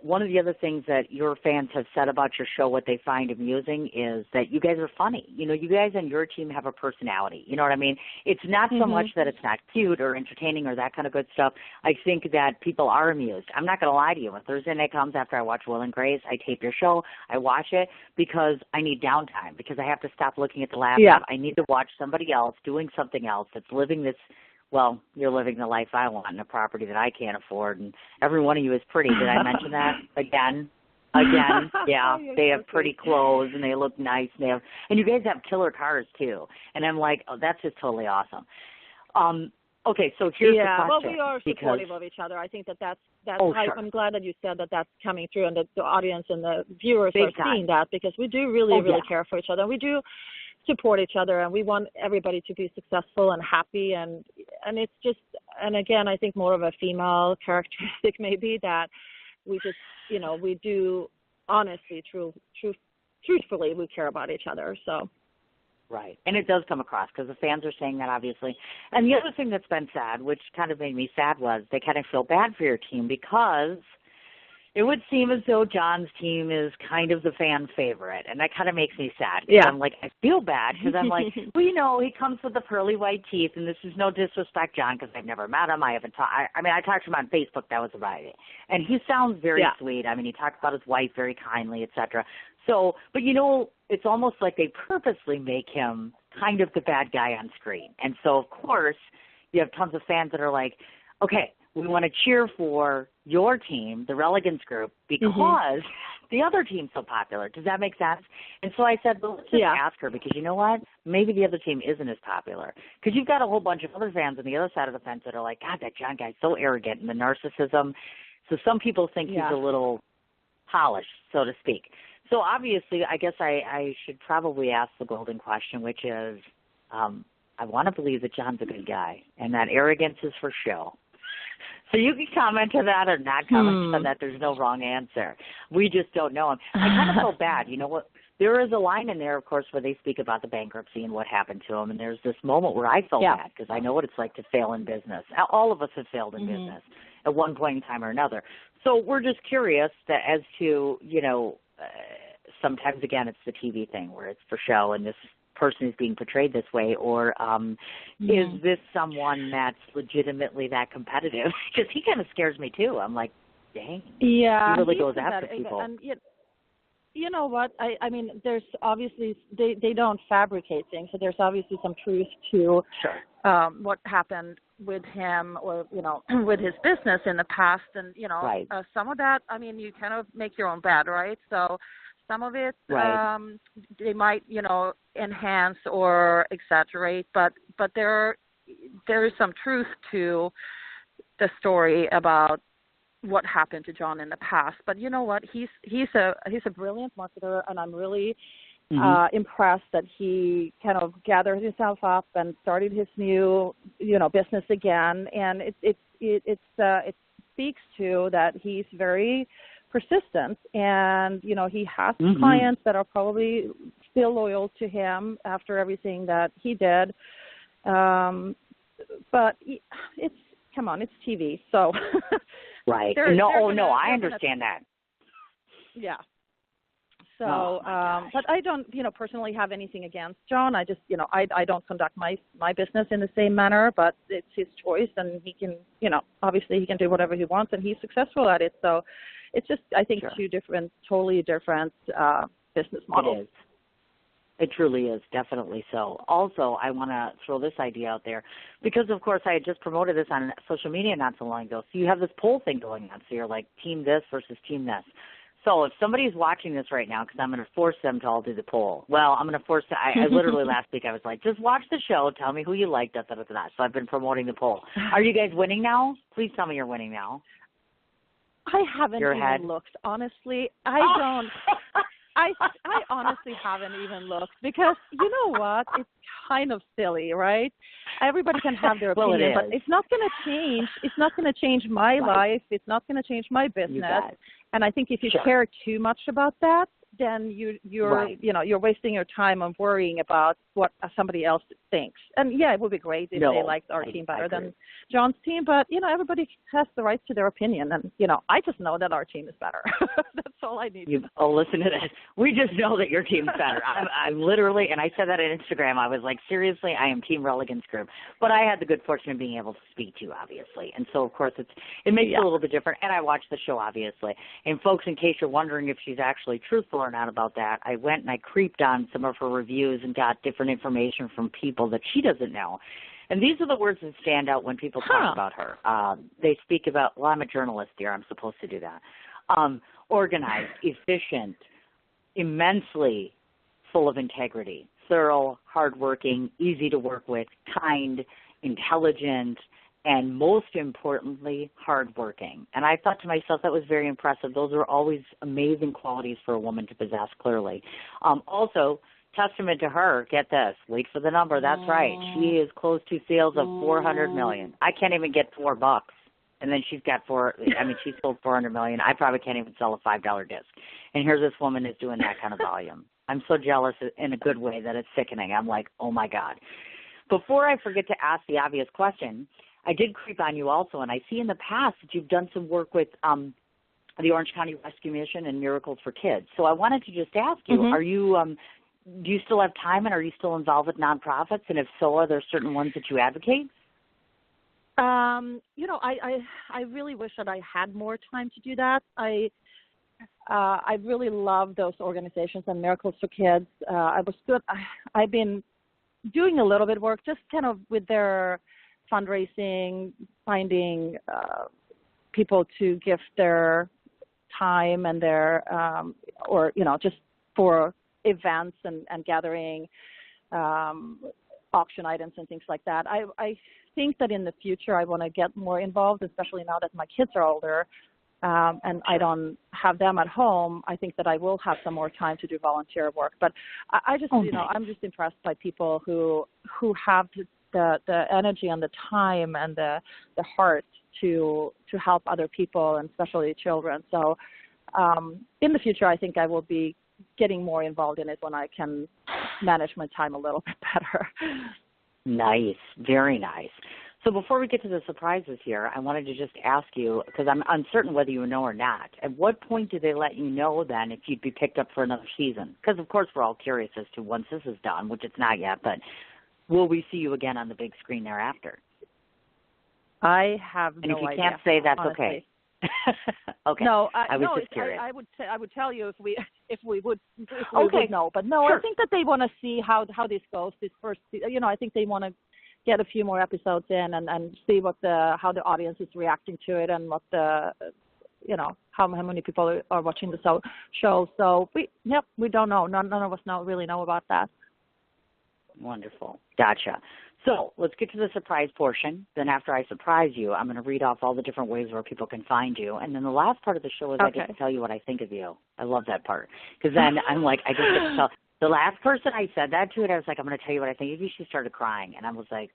one of the other things that your fans have said about your show, what they find amusing, is that you guys are funny. You guys on your team have a personality. You know what I mean? It's not so much that it's not cute or entertaining or that kind of good stuff. I think that people are amused. I'm not going to lie to you. When Thursday night comes after I watch Will and Grace, I tape your show, I watch it because I need downtime, because I have to stop looking at the laptop. Yeah. I need to watch somebody else doing something else that's living this. Well, you're living the life I want in a property that I can't afford, and every one of you is pretty. Did I mention that? Again, yeah. They have pretty clothes, and they look nice, and you guys have killer cars, too. And I'm like, oh, that's just totally awesome. Okay, so here's the question. Well, we are supportive of each other. I think that's sure. I'm glad that you said that that's coming through, and that the audience and the viewers are seeing that, because we do really care for each other. We do support each other, and we want everybody to be successful and happy, and it's just, and again, I think more of a female characteristic maybe, that we just, we do honestly, truthfully, we care about each other. So right, and it does come across, because the fans are saying that, obviously. And the other thing that's been sad, which kind of made me sad, was they kind of feel bad for your team, because it would seem as though John's team is kind of the fan favorite, and that kind of makes me sad. Yeah. I'm like, I feel bad, because I'm like, well, he comes with the pearly white teeth, and this is no disrespect, John, because I've never met him. I haven't talked. I talked to him on Facebook. That was about it. And he sounds very sweet. He talks about his wife very kindly, etc. So, but it's almost like they purposely make him kind of the bad guy on screen. And so, of course, you have tons of fans that are like, okay, we want to cheer for your team, the Relegance group, because the other team's so popular. Does that make sense? And so I said, well, let's just ask her, because you know what? Maybe the other team isn't as popular. Because you've got a whole bunch of other fans on the other side of the fence that are like, God, that John guy's so arrogant, and the narcissism. So some people think he's a little polished, so to speak. So obviously, I guess I should probably ask the golden question, which is, I want to believe that John's a good guy, and that arrogance is for show. So you can comment to that or not comment on that. There's no wrong answer. We just don't know him. I kind of feel bad. You know what? There is a line in there, of course, where they speak about the bankruptcy and what happened to him. And there's this moment where I felt bad, because I know what it's like to fail in business. All of us have failed in business at one point in time or another. So we're just curious as to, sometimes, again, it's the TV thing where it's for show, and this person is being portrayed this way, or is this someone that's legitimately that competitive? Because he kind of scares me too. I'm like, dang, he really goes after people. And you know what? I mean, there's obviously they don't fabricate things, so there's obviously some truth to what happened with him, or with his business in the past, and some of that. I mean, you kind of make your own bed, right? So some of it they might enhance or exaggerate, but there is some truth to the story about what happened to John in the past. But you know what? He's a brilliant marketer, and I'm really impressed that he kind of gathered himself up and started his new business again. And it speaks to that he's very persistent, and he has clients that are probably still loyal to him after everything that he did. But it's TV, so right. I understand that. Yeah. So, but I don't, personally have anything against John. I just, I don't conduct my business in the same manner, but it's his choice, and he can, obviously he can do whatever he wants, and he's successful at it. So it's just, I think, Sure. two totally different business models. It is. It truly is, definitely so. Also, I want to throw this idea out there because, of course, I had just promoted this on social media not so long ago. So you have this poll thing going on. So you're like team this versus team this. So if somebody's watching this right now, because I'm going to force them to all do the poll. Well, I'm going to force – I literally last week I was like, just watch the show. Tell me who you like, da, da, da, da. So I've been promoting the poll. Are you guys winning now? Please tell me you're winning now. I haven't even looked, honestly. I don't – I honestly haven't even looked because you know what? It's kind of silly, right? Everybody can have their opinion, but it's not going to change. It's not going to change my life. It's not going to change my business. And I think if you care too much about that, then you're wasting your time on worrying about what somebody else thinks. And yeah, it would be great if they liked our team better than John's team, but everybody has the right to their opinion, and I just know that our team is better. That's all I need. Listen to this. We just know that your team's better. I literally, and I said that on Instagram. I was like, seriously, I am Team Relegance Group, but I had the good fortune of being able to speak to you, obviously, and so of course it makes it a little bit different. And I watched the show, obviously. And folks, in case you're wondering if she's actually truthful or not about that, I went and I creeped on some of her reviews and got different information from people that she doesn't know. And these are the words that stand out when people talk about her. They speak about, well, I'm a journalist, dear. I'm supposed to do that. Organized, efficient, immensely full of integrity, thorough, hardworking, easy to work with, kind, intelligent, and most importantly, hardworking. And I thought to myself, that was very impressive. Those are always amazing qualities for a woman to possess, clearly. Also, testament to her, get this, wait for the number, that's right. She is close to sales of $400 million. I can't even get $4. And then she's got she sold $400 million. I probably can't even sell a $5 disc. And here's this woman is doing that kind of volume. I'm so jealous in a good way that it's sickening. I'm like, oh my God. Before I forget to ask the obvious question, I did creep on you also, and I see in the past that you've done some work with the Orange County Rescue Mission and Miracles for Kids. So I wanted to just ask you, are you do you still have time, and are you still involved with nonprofits? And if so, are there certain ones that you advocate? I really wish that I had more time to do that. I really love those organizations and Miracles for Kids. I've been doing a little bit of work just kind of with their fundraising, finding people to give their time and their just for events and gathering auction items and things like that. I think that in the future I want to get more involved, especially now that my kids are older and I don't have them at home. I think that I will have some more time to do volunteer work. But I just, I'm just impressed by people who have the energy and the time and the heart to help other people and especially children. So in the future, I think I will be getting more involved in it when I can manage my time a little bit better. Nice. Very nice. So before we get to the surprises here, I wanted to just ask you, because I'm uncertain whether you know or not, at what point do they let you know then if you'd be picked up for another season? Because, of course, we're all curious as to once this is done, which it's not yet, but will we see you again on the big screen thereafter? I have no idea. And if you can't say, that's honestly. Okay. Okay. No, I was just curious. I would tell you if we would know, but no, sure. I think that they want to see how this goes. This first, I think they want to get a few more episodes in and see how the audience is reacting to it and what how many people are watching the show. So we don't know. None of us really know about that. Wonderful. Gotcha. So let's get to the surprise portion. Then after I surprise you, I'm going to read off all the different ways where people can find you. And then the last part of the show is I get to tell you what I think of you. I love that part. Because then I'm like, I just get to tell. The last person I said that to, and I was like, I'm going to tell you what I think of you. She started crying. And I was like,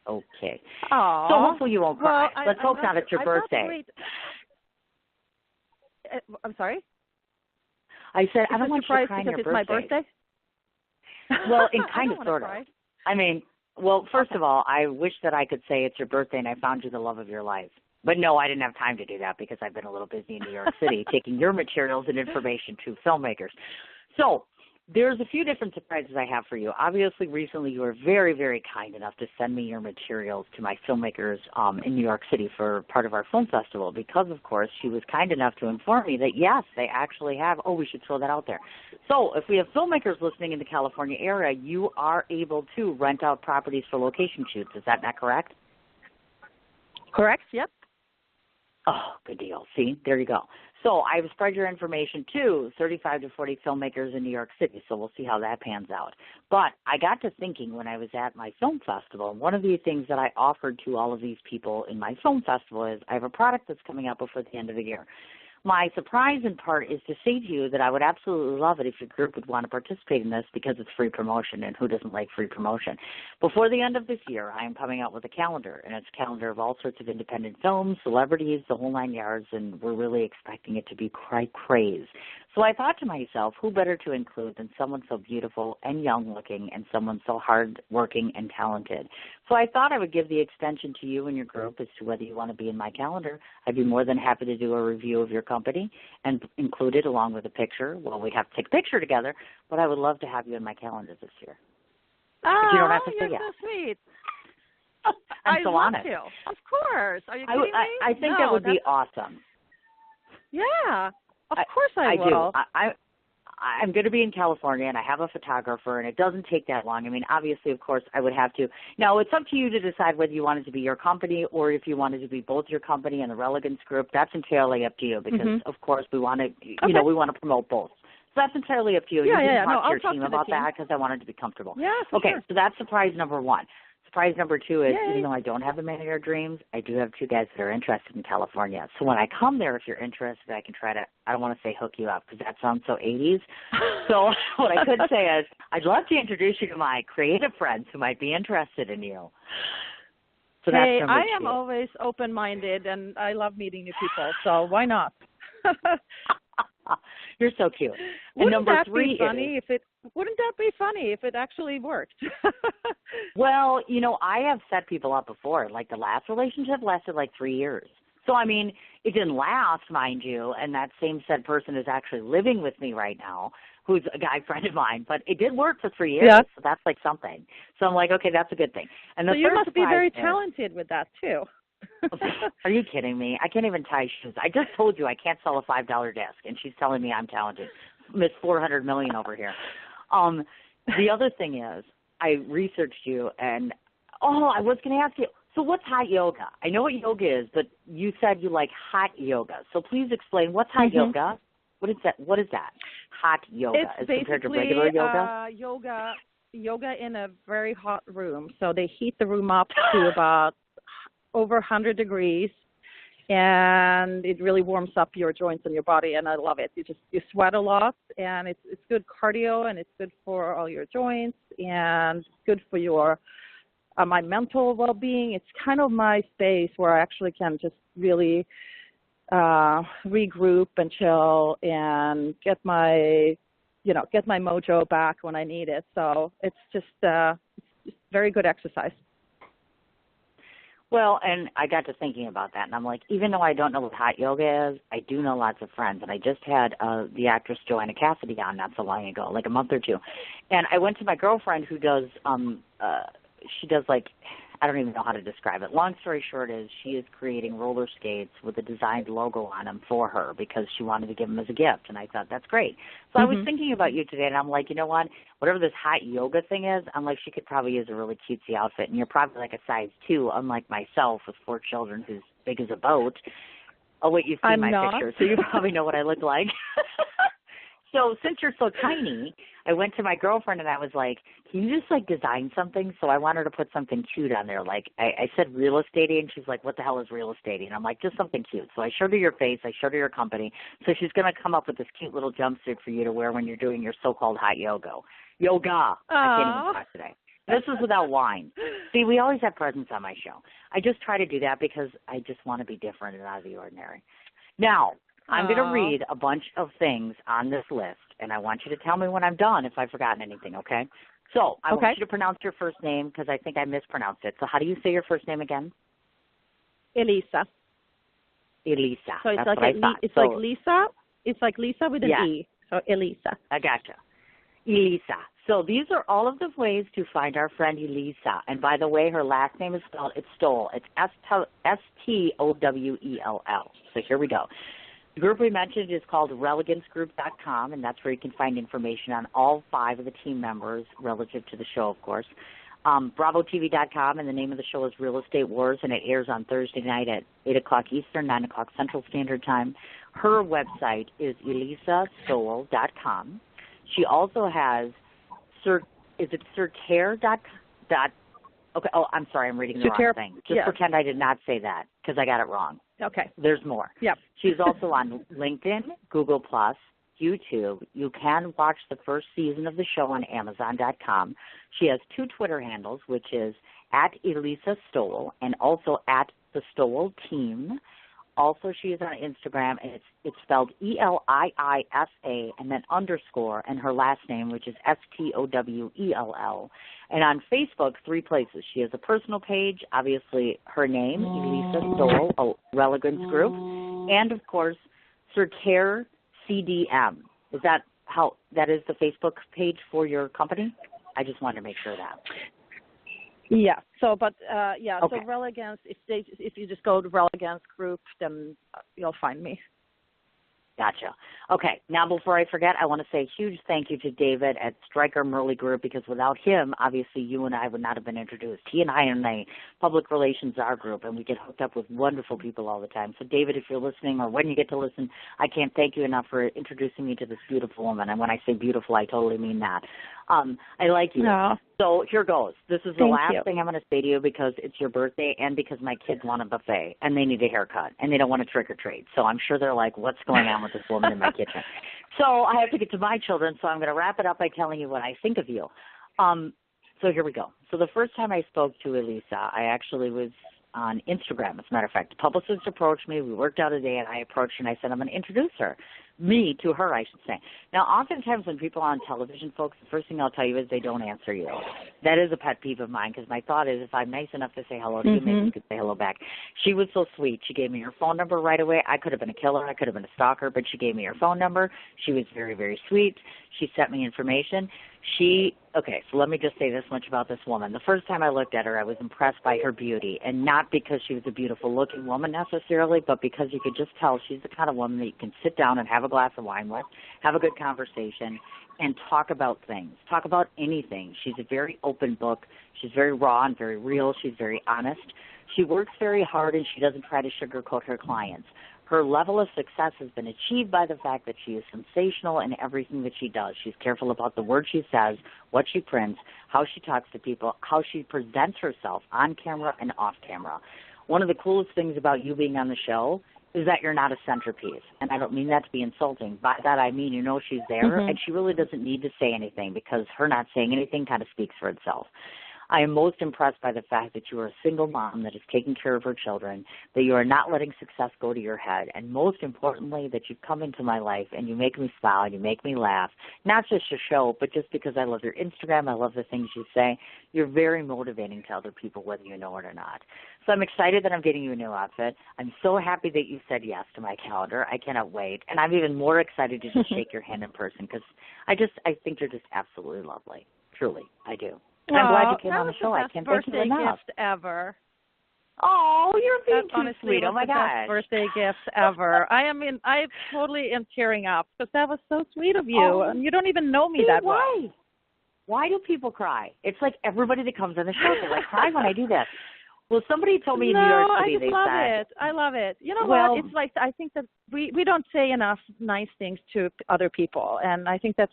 okay. Aww. So hopefully you won't cry. Well, Let's hope not. It's your birthday. I'm sorry? I said, I don't want you to cry on your birthday. Because it's my birthday? Well, in kind of, sort of. I mean, well, first of all, I wish that I could say it's your birthday and I found you the love of your life. But no, I didn't have time to do that because I've been a little busy in New York City taking your materials and information to filmmakers. So there's a few different surprises I have for you. Obviously, recently you were very, very kind enough to send me your materials to my filmmakers in New York City for part of our film festival because, of course, she was kind enough to inform me that, yes, they actually have. Oh, we should throw that out there. So if we have filmmakers listening in the California area, you are able to rent out properties for location shoots. Is that not correct? Correct, yep. Oh, good deal. See, there you go. So I've spread your information to 35 to 40 filmmakers in New York City, so we'll see how that pans out. But I got to thinking when I was at my film festival, one of the things that I offered to all of these people in my film festival is I have a product that's coming out before the end of the year. My surprise in part is to say to you that I would absolutely love it if your group would want to participate in this because it's free promotion, and who doesn't like free promotion? Before the end of this year, I am coming out with a calendar, and it's a calendar of all sorts of independent films, celebrities, the whole 9 yards, and we're really expecting it to be quite craze. So I thought to myself, who better to include than someone so beautiful and young-looking and someone so hard-working and talented? So I thought I would give the extension to you and your group as to whether you want to be in my calendar. I'd be more than happy to do a review of your company and include it along with a picture. Well, we'd have to take a picture together, but I would love to have you in my calendar this year. Oh, but you don't have to say you're yes. So sweet. I'm so love honest. To. Of course. Are you kidding me? I think that would be awesome. Yeah. Of course I do. will. I'm going to be in California, and I have a photographer, and it doesn't take that long. I mean, obviously, of course, I would have to. Now, it's up to you to decide whether you want it to be your company or if you wanted to be both your company and the Relegance group. That's entirely up to you because, of course, we want to, we want to promote both. So that's entirely up to you. You can talk to your team about that because I want it to be comfortable. Yeah, okay, sure. So that's surprise number one. Surprise number two is, Yay. even though I don't have a man of your dreams, I do have two guys that are interested in California. So when I come there, if you're interested, I can try to, I don't want to say hook you up because that sounds so 80s. So what I could say is, I'd love to introduce you to my creative friends who might be interested in you. So hey, that's I number am two. always open-minded, and I love meeting new people, so why not? You're so cute. And Wouldn't number that three be funny wouldn't that be funny if it actually worked? Well, I have set people up before. Like the last relationship lasted like 3 years. So, I mean, it didn't last, mind you, and that same said person is actually living with me right now, who's a guy friend of mine. But it did work for 3 years, so that's like something. So I'm like, okay, that's a good thing. And the so you must be very talented with that, too. Are you kidding me? I can't even tie shoes. I just told you I can't sell a $5 desk, and she's telling me I'm talented. Miss 400 million over here. The other thing is, I researched you, and I was going to ask you. So what's hot yoga? I know what yoga is, but you said you like hot yoga. So please explain what's hot yoga. What is that? What is that? Hot yoga as compared to regular yoga? Yoga in a very hot room. So they heat the room up to about over 100 degrees, and it really warms up your joints and your body, and I love it. You sweat a lot, and it's good cardio, and it's good for all your joints, and it's good for your my mental well-being. It's kind of my space where I actually can just really regroup and chill and get my mojo back when I need it. So it's just very good exercise. Well, and I got to thinking about that, and I'm like, even though I don't know what hot yoga is, I do know lots of friends, and I just had the actress Joanna Cassidy on not so long ago, like a month or two, and I went to my girlfriend who does, she does like, I don't even know how to describe it. Long story short is she is creating roller skates with a designed logo on them for her because she wanted to give them as a gift, and I thought that's great. So I was thinking about you today, and I'm like, you know what? Whatever this hot yoga thing is, I'm like, she could probably use a really cutesy outfit, and you're probably like a size 2, unlike myself with 4 children who's big as a boat. Oh, wait, you've seen my picture, so you probably know what I look like. So since you're so tiny, I went to my girlfriend and I was like, can you just like design something? So I wanted to put something cute on there. Like I said real estate-y, and she's like, what the hell is real estate-y? And I'm like, just something cute. So I showed her your face. I showed her your company. So she's going to come up with this cute little jumpsuit for you to wear when you're doing your so-called hot yoga. I can't even talk today. This is without wine. See, we always have presents on my show. I just try to do that because I just want to be different and out of the ordinary. Now, I'm going to read a bunch of things on this list, and I want you to tell me when I'm done if I've forgotten anything, okay? So I want you to pronounce your first name because I think I mispronounced it. So how do you say your first name again? Eliisa. Eliisa. So it's That's like what I thought. It's like Lisa. It's like Lisa with an E. So Eliisa. I gotcha. Eliisa. So these are all of the ways to find our friend Eliisa. And by the way, her last name is spelled, it's Stowell. It's Stowell. So here we go. The group we mentioned is called ReleganceGroup.com, and that's where you can find information on all 5 of the team members relative to the show, of course. BravoTV.com, and the name of the show is Real Estate Wars, and it airs on Thursday night at 8 o'clock Eastern, 9 o'clock Central Standard Time. Her website is EliisaStowell.com. She also has, is it Surcare.com? Okay. Oh, I'm sorry. I'm reading the wrong thing. Just pretend I did not say that because I got it wrong. Okay. There's more. Yep. She's also on LinkedIn, Google+, YouTube. You can watch the first season of the show on Amazon.com. She has 2 Twitter handles, which is at Eliisa Stowell and also at the Stowell Team. Also, she is on Instagram, and it's spelled Eliisa and then underscore, and her last name, which is Stowell. And on Facebook, 3 places. She has a personal page, obviously her name, Eliisa Stowell, Relegance Group, and, of course, Surcare CDM. Is that how that is the Facebook page for your company? I just wanted to make sure of that. Yeah. So, but Okay. So Relegance. If you just go to Relegance Group, then you'll find me. Gotcha. Okay. Now, before I forget, I want to say a huge thank you to David at Stryker Murley Group, because without him, obviously, you and I would not have been introduced. He and I are in a public relations R group, and we get hooked up with wonderful people all the time. So, David, if you're listening or when you get to listen, I can't thank you enough for introducing me to this beautiful woman. And when I say beautiful, I totally mean that. I like you. No. So here goes. This is the Thank last you. thing I'm going to say to you, because it's your birthday and because my kids want a buffet and they need a haircut and they don't want to trick or treat. So I'm sure they're like, what's going on with this woman in my kitchen? So I have to get to my children, so I'm going to wrap it up by telling you what I think of you. So here we go. So the first time I spoke to Eliisa, I actually was on Instagram, as a matter of fact. The publicist approached me. We worked out a day, and I approached her, and I said, I'm going to introduce her. Me to her, I should say. Now, oftentimes when people are on television, folks, the first thing I'll tell you is they don't answer you. That is a pet peeve of mine, because my thought is if I'm nice enough to say hello to you, maybe you could say hello back. She was so sweet. She gave me her phone number right away. I could have been a killer. I could have been a stalker, but she gave me her phone number. She was very, very sweet. She sent me information. Okay, so let me just say this much about this woman. The first time I looked at her, I was impressed by her beauty, and not because she was a beautiful-looking woman necessarily, but because you could just tell she's the kind of woman that you can sit down and have a glass of wine with, have a good conversation, and talk about things, talk about anything. She's a very open book. She's very raw and very real. She's very honest. She works very hard, and she doesn't try to sugarcoat her clients. Her level of success has been achieved by the fact that she is sensational in everything that she does. She's careful about the words she says, what she prints, how she talks to people, how she presents herself on camera and off camera. One of the coolest things about you being on the show is that you're not a centerpiece. And I don't mean that to be insulting. By that I mean, she's there, and she really doesn't need to say anything, because her not saying anything kind of speaks for itself. I am most impressed by the fact that you are a single mom that is taking care of her children, that you are not letting success go to your head, and most importantly, that you've come into my life and you make me smile and you make me laugh, not just your show, but just because I love your Instagram, I love the things you say. You're very motivating to other people, whether you know it or not. So I'm excited that I'm getting you a new outfit. I'm so happy that you said yes to my calendar. I cannot wait. And I'm even more excited to just shake your hand in person, because I think you're just absolutely lovely. Truly, I do. And I'm glad you came on the show. I can't thank you enough. That was the best gift ever. Oh, you're being too sweet. Oh, my gosh. gosh. Birthday gift ever. I totally am tearing up, because that was so sweet of you. Oh, and you don't even know me that well. Why? Why do people cry? It's like everybody that comes on the show, they cry when I do that. Well, somebody told me in New York City, they said. I love it. You know what? It's like, I think that we don't say enough nice things to other people. And I think that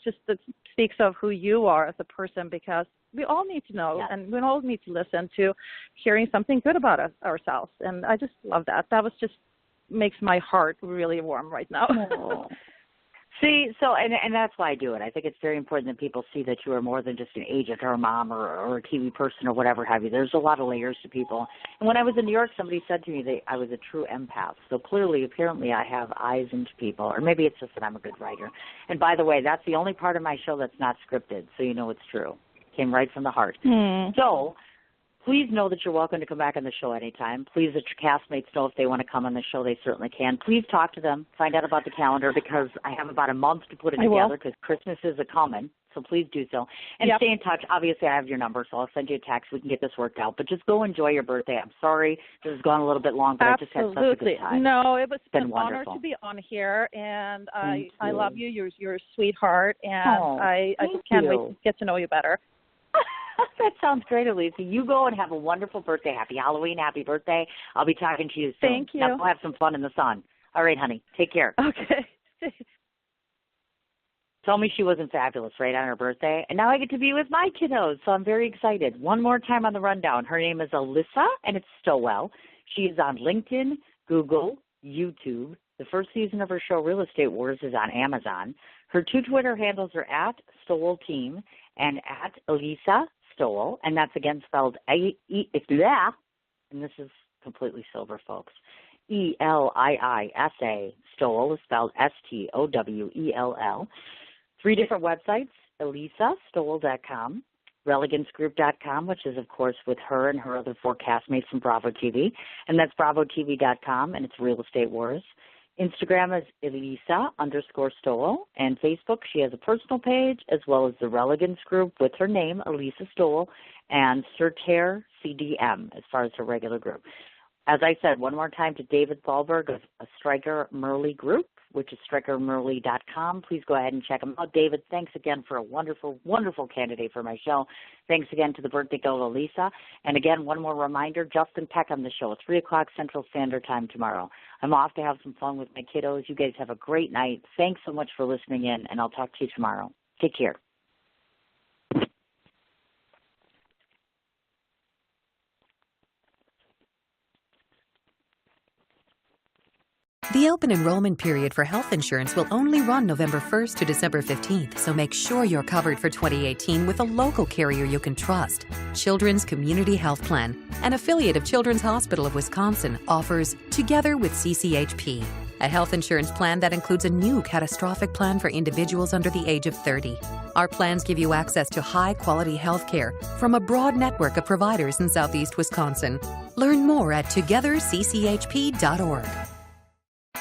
speaks of who you are as a person, because we all need to know, and we all need to listen to hearing something good about ourselves. And I just love that. That was just makes my heart really warm right now. Oh. See, so, and that's why I do it. I think it's very important that people see that you are more than just an agent or a mom or a TV person or whatever have you. There's a lot of layers to people. And when I was in New York, somebody said to me that I was a true empath. So apparently I have eyes into people, or maybe it's just that I'm a good writer. And by the way, that's the only part of my show that's not scripted, so you know it's true. Came right from the heart. So please know that you're welcome to come back on the show anytime. Please let your castmates know if they want to come on the show. They certainly can. Please talk to them. Find out about the calendar, because I have about a month to put it together, because Christmas is a coming. So please do so. And stay in touch. Obviously, I have your number, so I'll send you a text. We can get this worked out. But just go enjoy your birthday. I'm sorry this has gone a little bit long, but I just had such a good time. No, it was been an wonderful. honor to be on here, and I love you. You're a sweetheart, and I just can't wait to get to know you better. That sounds great, Eliisa. You go and have a wonderful birthday. Happy Halloween. Happy birthday. I'll be talking to you soon. Thank you. Now go have some fun in the sun. All right, honey. Take care. Okay. Told me she wasn't fabulous right on her birthday, and now I get to be with my kiddos, so I'm very excited. One more time on the rundown. Her name is Eliisa, and it's Stowell. She is on LinkedIn, Google, YouTube. The first season of her show, Real Estate Wars, is on Amazon. Her 2 Twitter handles are at Stowell Team and at Eliisa Stowell, and that's again spelled A-E-I-S-A, and this is completely silver, folks. E-L-I-I-S-A. Stowell is spelled S-T-O-W-E-L-L. 3 different websites, EliisaStowell.com, ReleganceGroup.com, which is, of course, with her and her other 4 castmates from Bravo TV, and that's BravoTV.com, and it's Real Estate Wars. Instagram is Eliisa_Stowell, and Facebook, she has a personal page, as well as the Relegance Group with her name, Eliisa Stowell, and Certair CDM, as far as her regular group. As I said, one more time to David Thalberg of a Stryker Merle Group, which is StrykerMerle.com. Please go ahead and check them out. David, thanks again for a wonderful, wonderful candidate for my show. Thanks again to the birthday girl, Eliisa. And again, one more reminder, Justin Peck on the show at 3 o'clock Central Standard Time tomorrow. I'm off to have some fun with my kiddos. You guys have a great night. Thanks so much for listening in, and I'll talk to you tomorrow. Take care. The open enrollment period for health insurance will only run November 1st to December 15th, so make sure you're covered for 2018 with a local carrier you can trust. Children's Community Health Plan, an affiliate of Children's Hospital of Wisconsin, offers Together with CCHP, a health insurance plan that includes a new catastrophic plan for individuals under the age of 30. Our plans give you access to high-quality health care from a broad network of providers in Southeast Wisconsin. Learn more at togethercchp.org.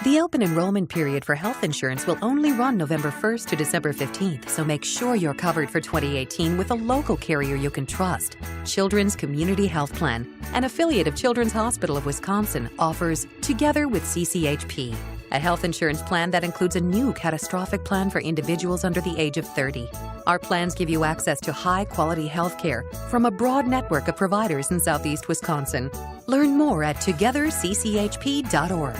The open enrollment period for health insurance will only run November 1st to December 15th, so make sure you're covered for 2018 with a local carrier you can trust. Children's Community Health Plan, an affiliate of Children's Hospital of Wisconsin, offers Together with CCHP, a health insurance plan that includes a new catastrophic plan for individuals under the age of 30. Our plans give you access to high-quality health care from a broad network of providers in Southeast Wisconsin. Learn more at togethercchp.org.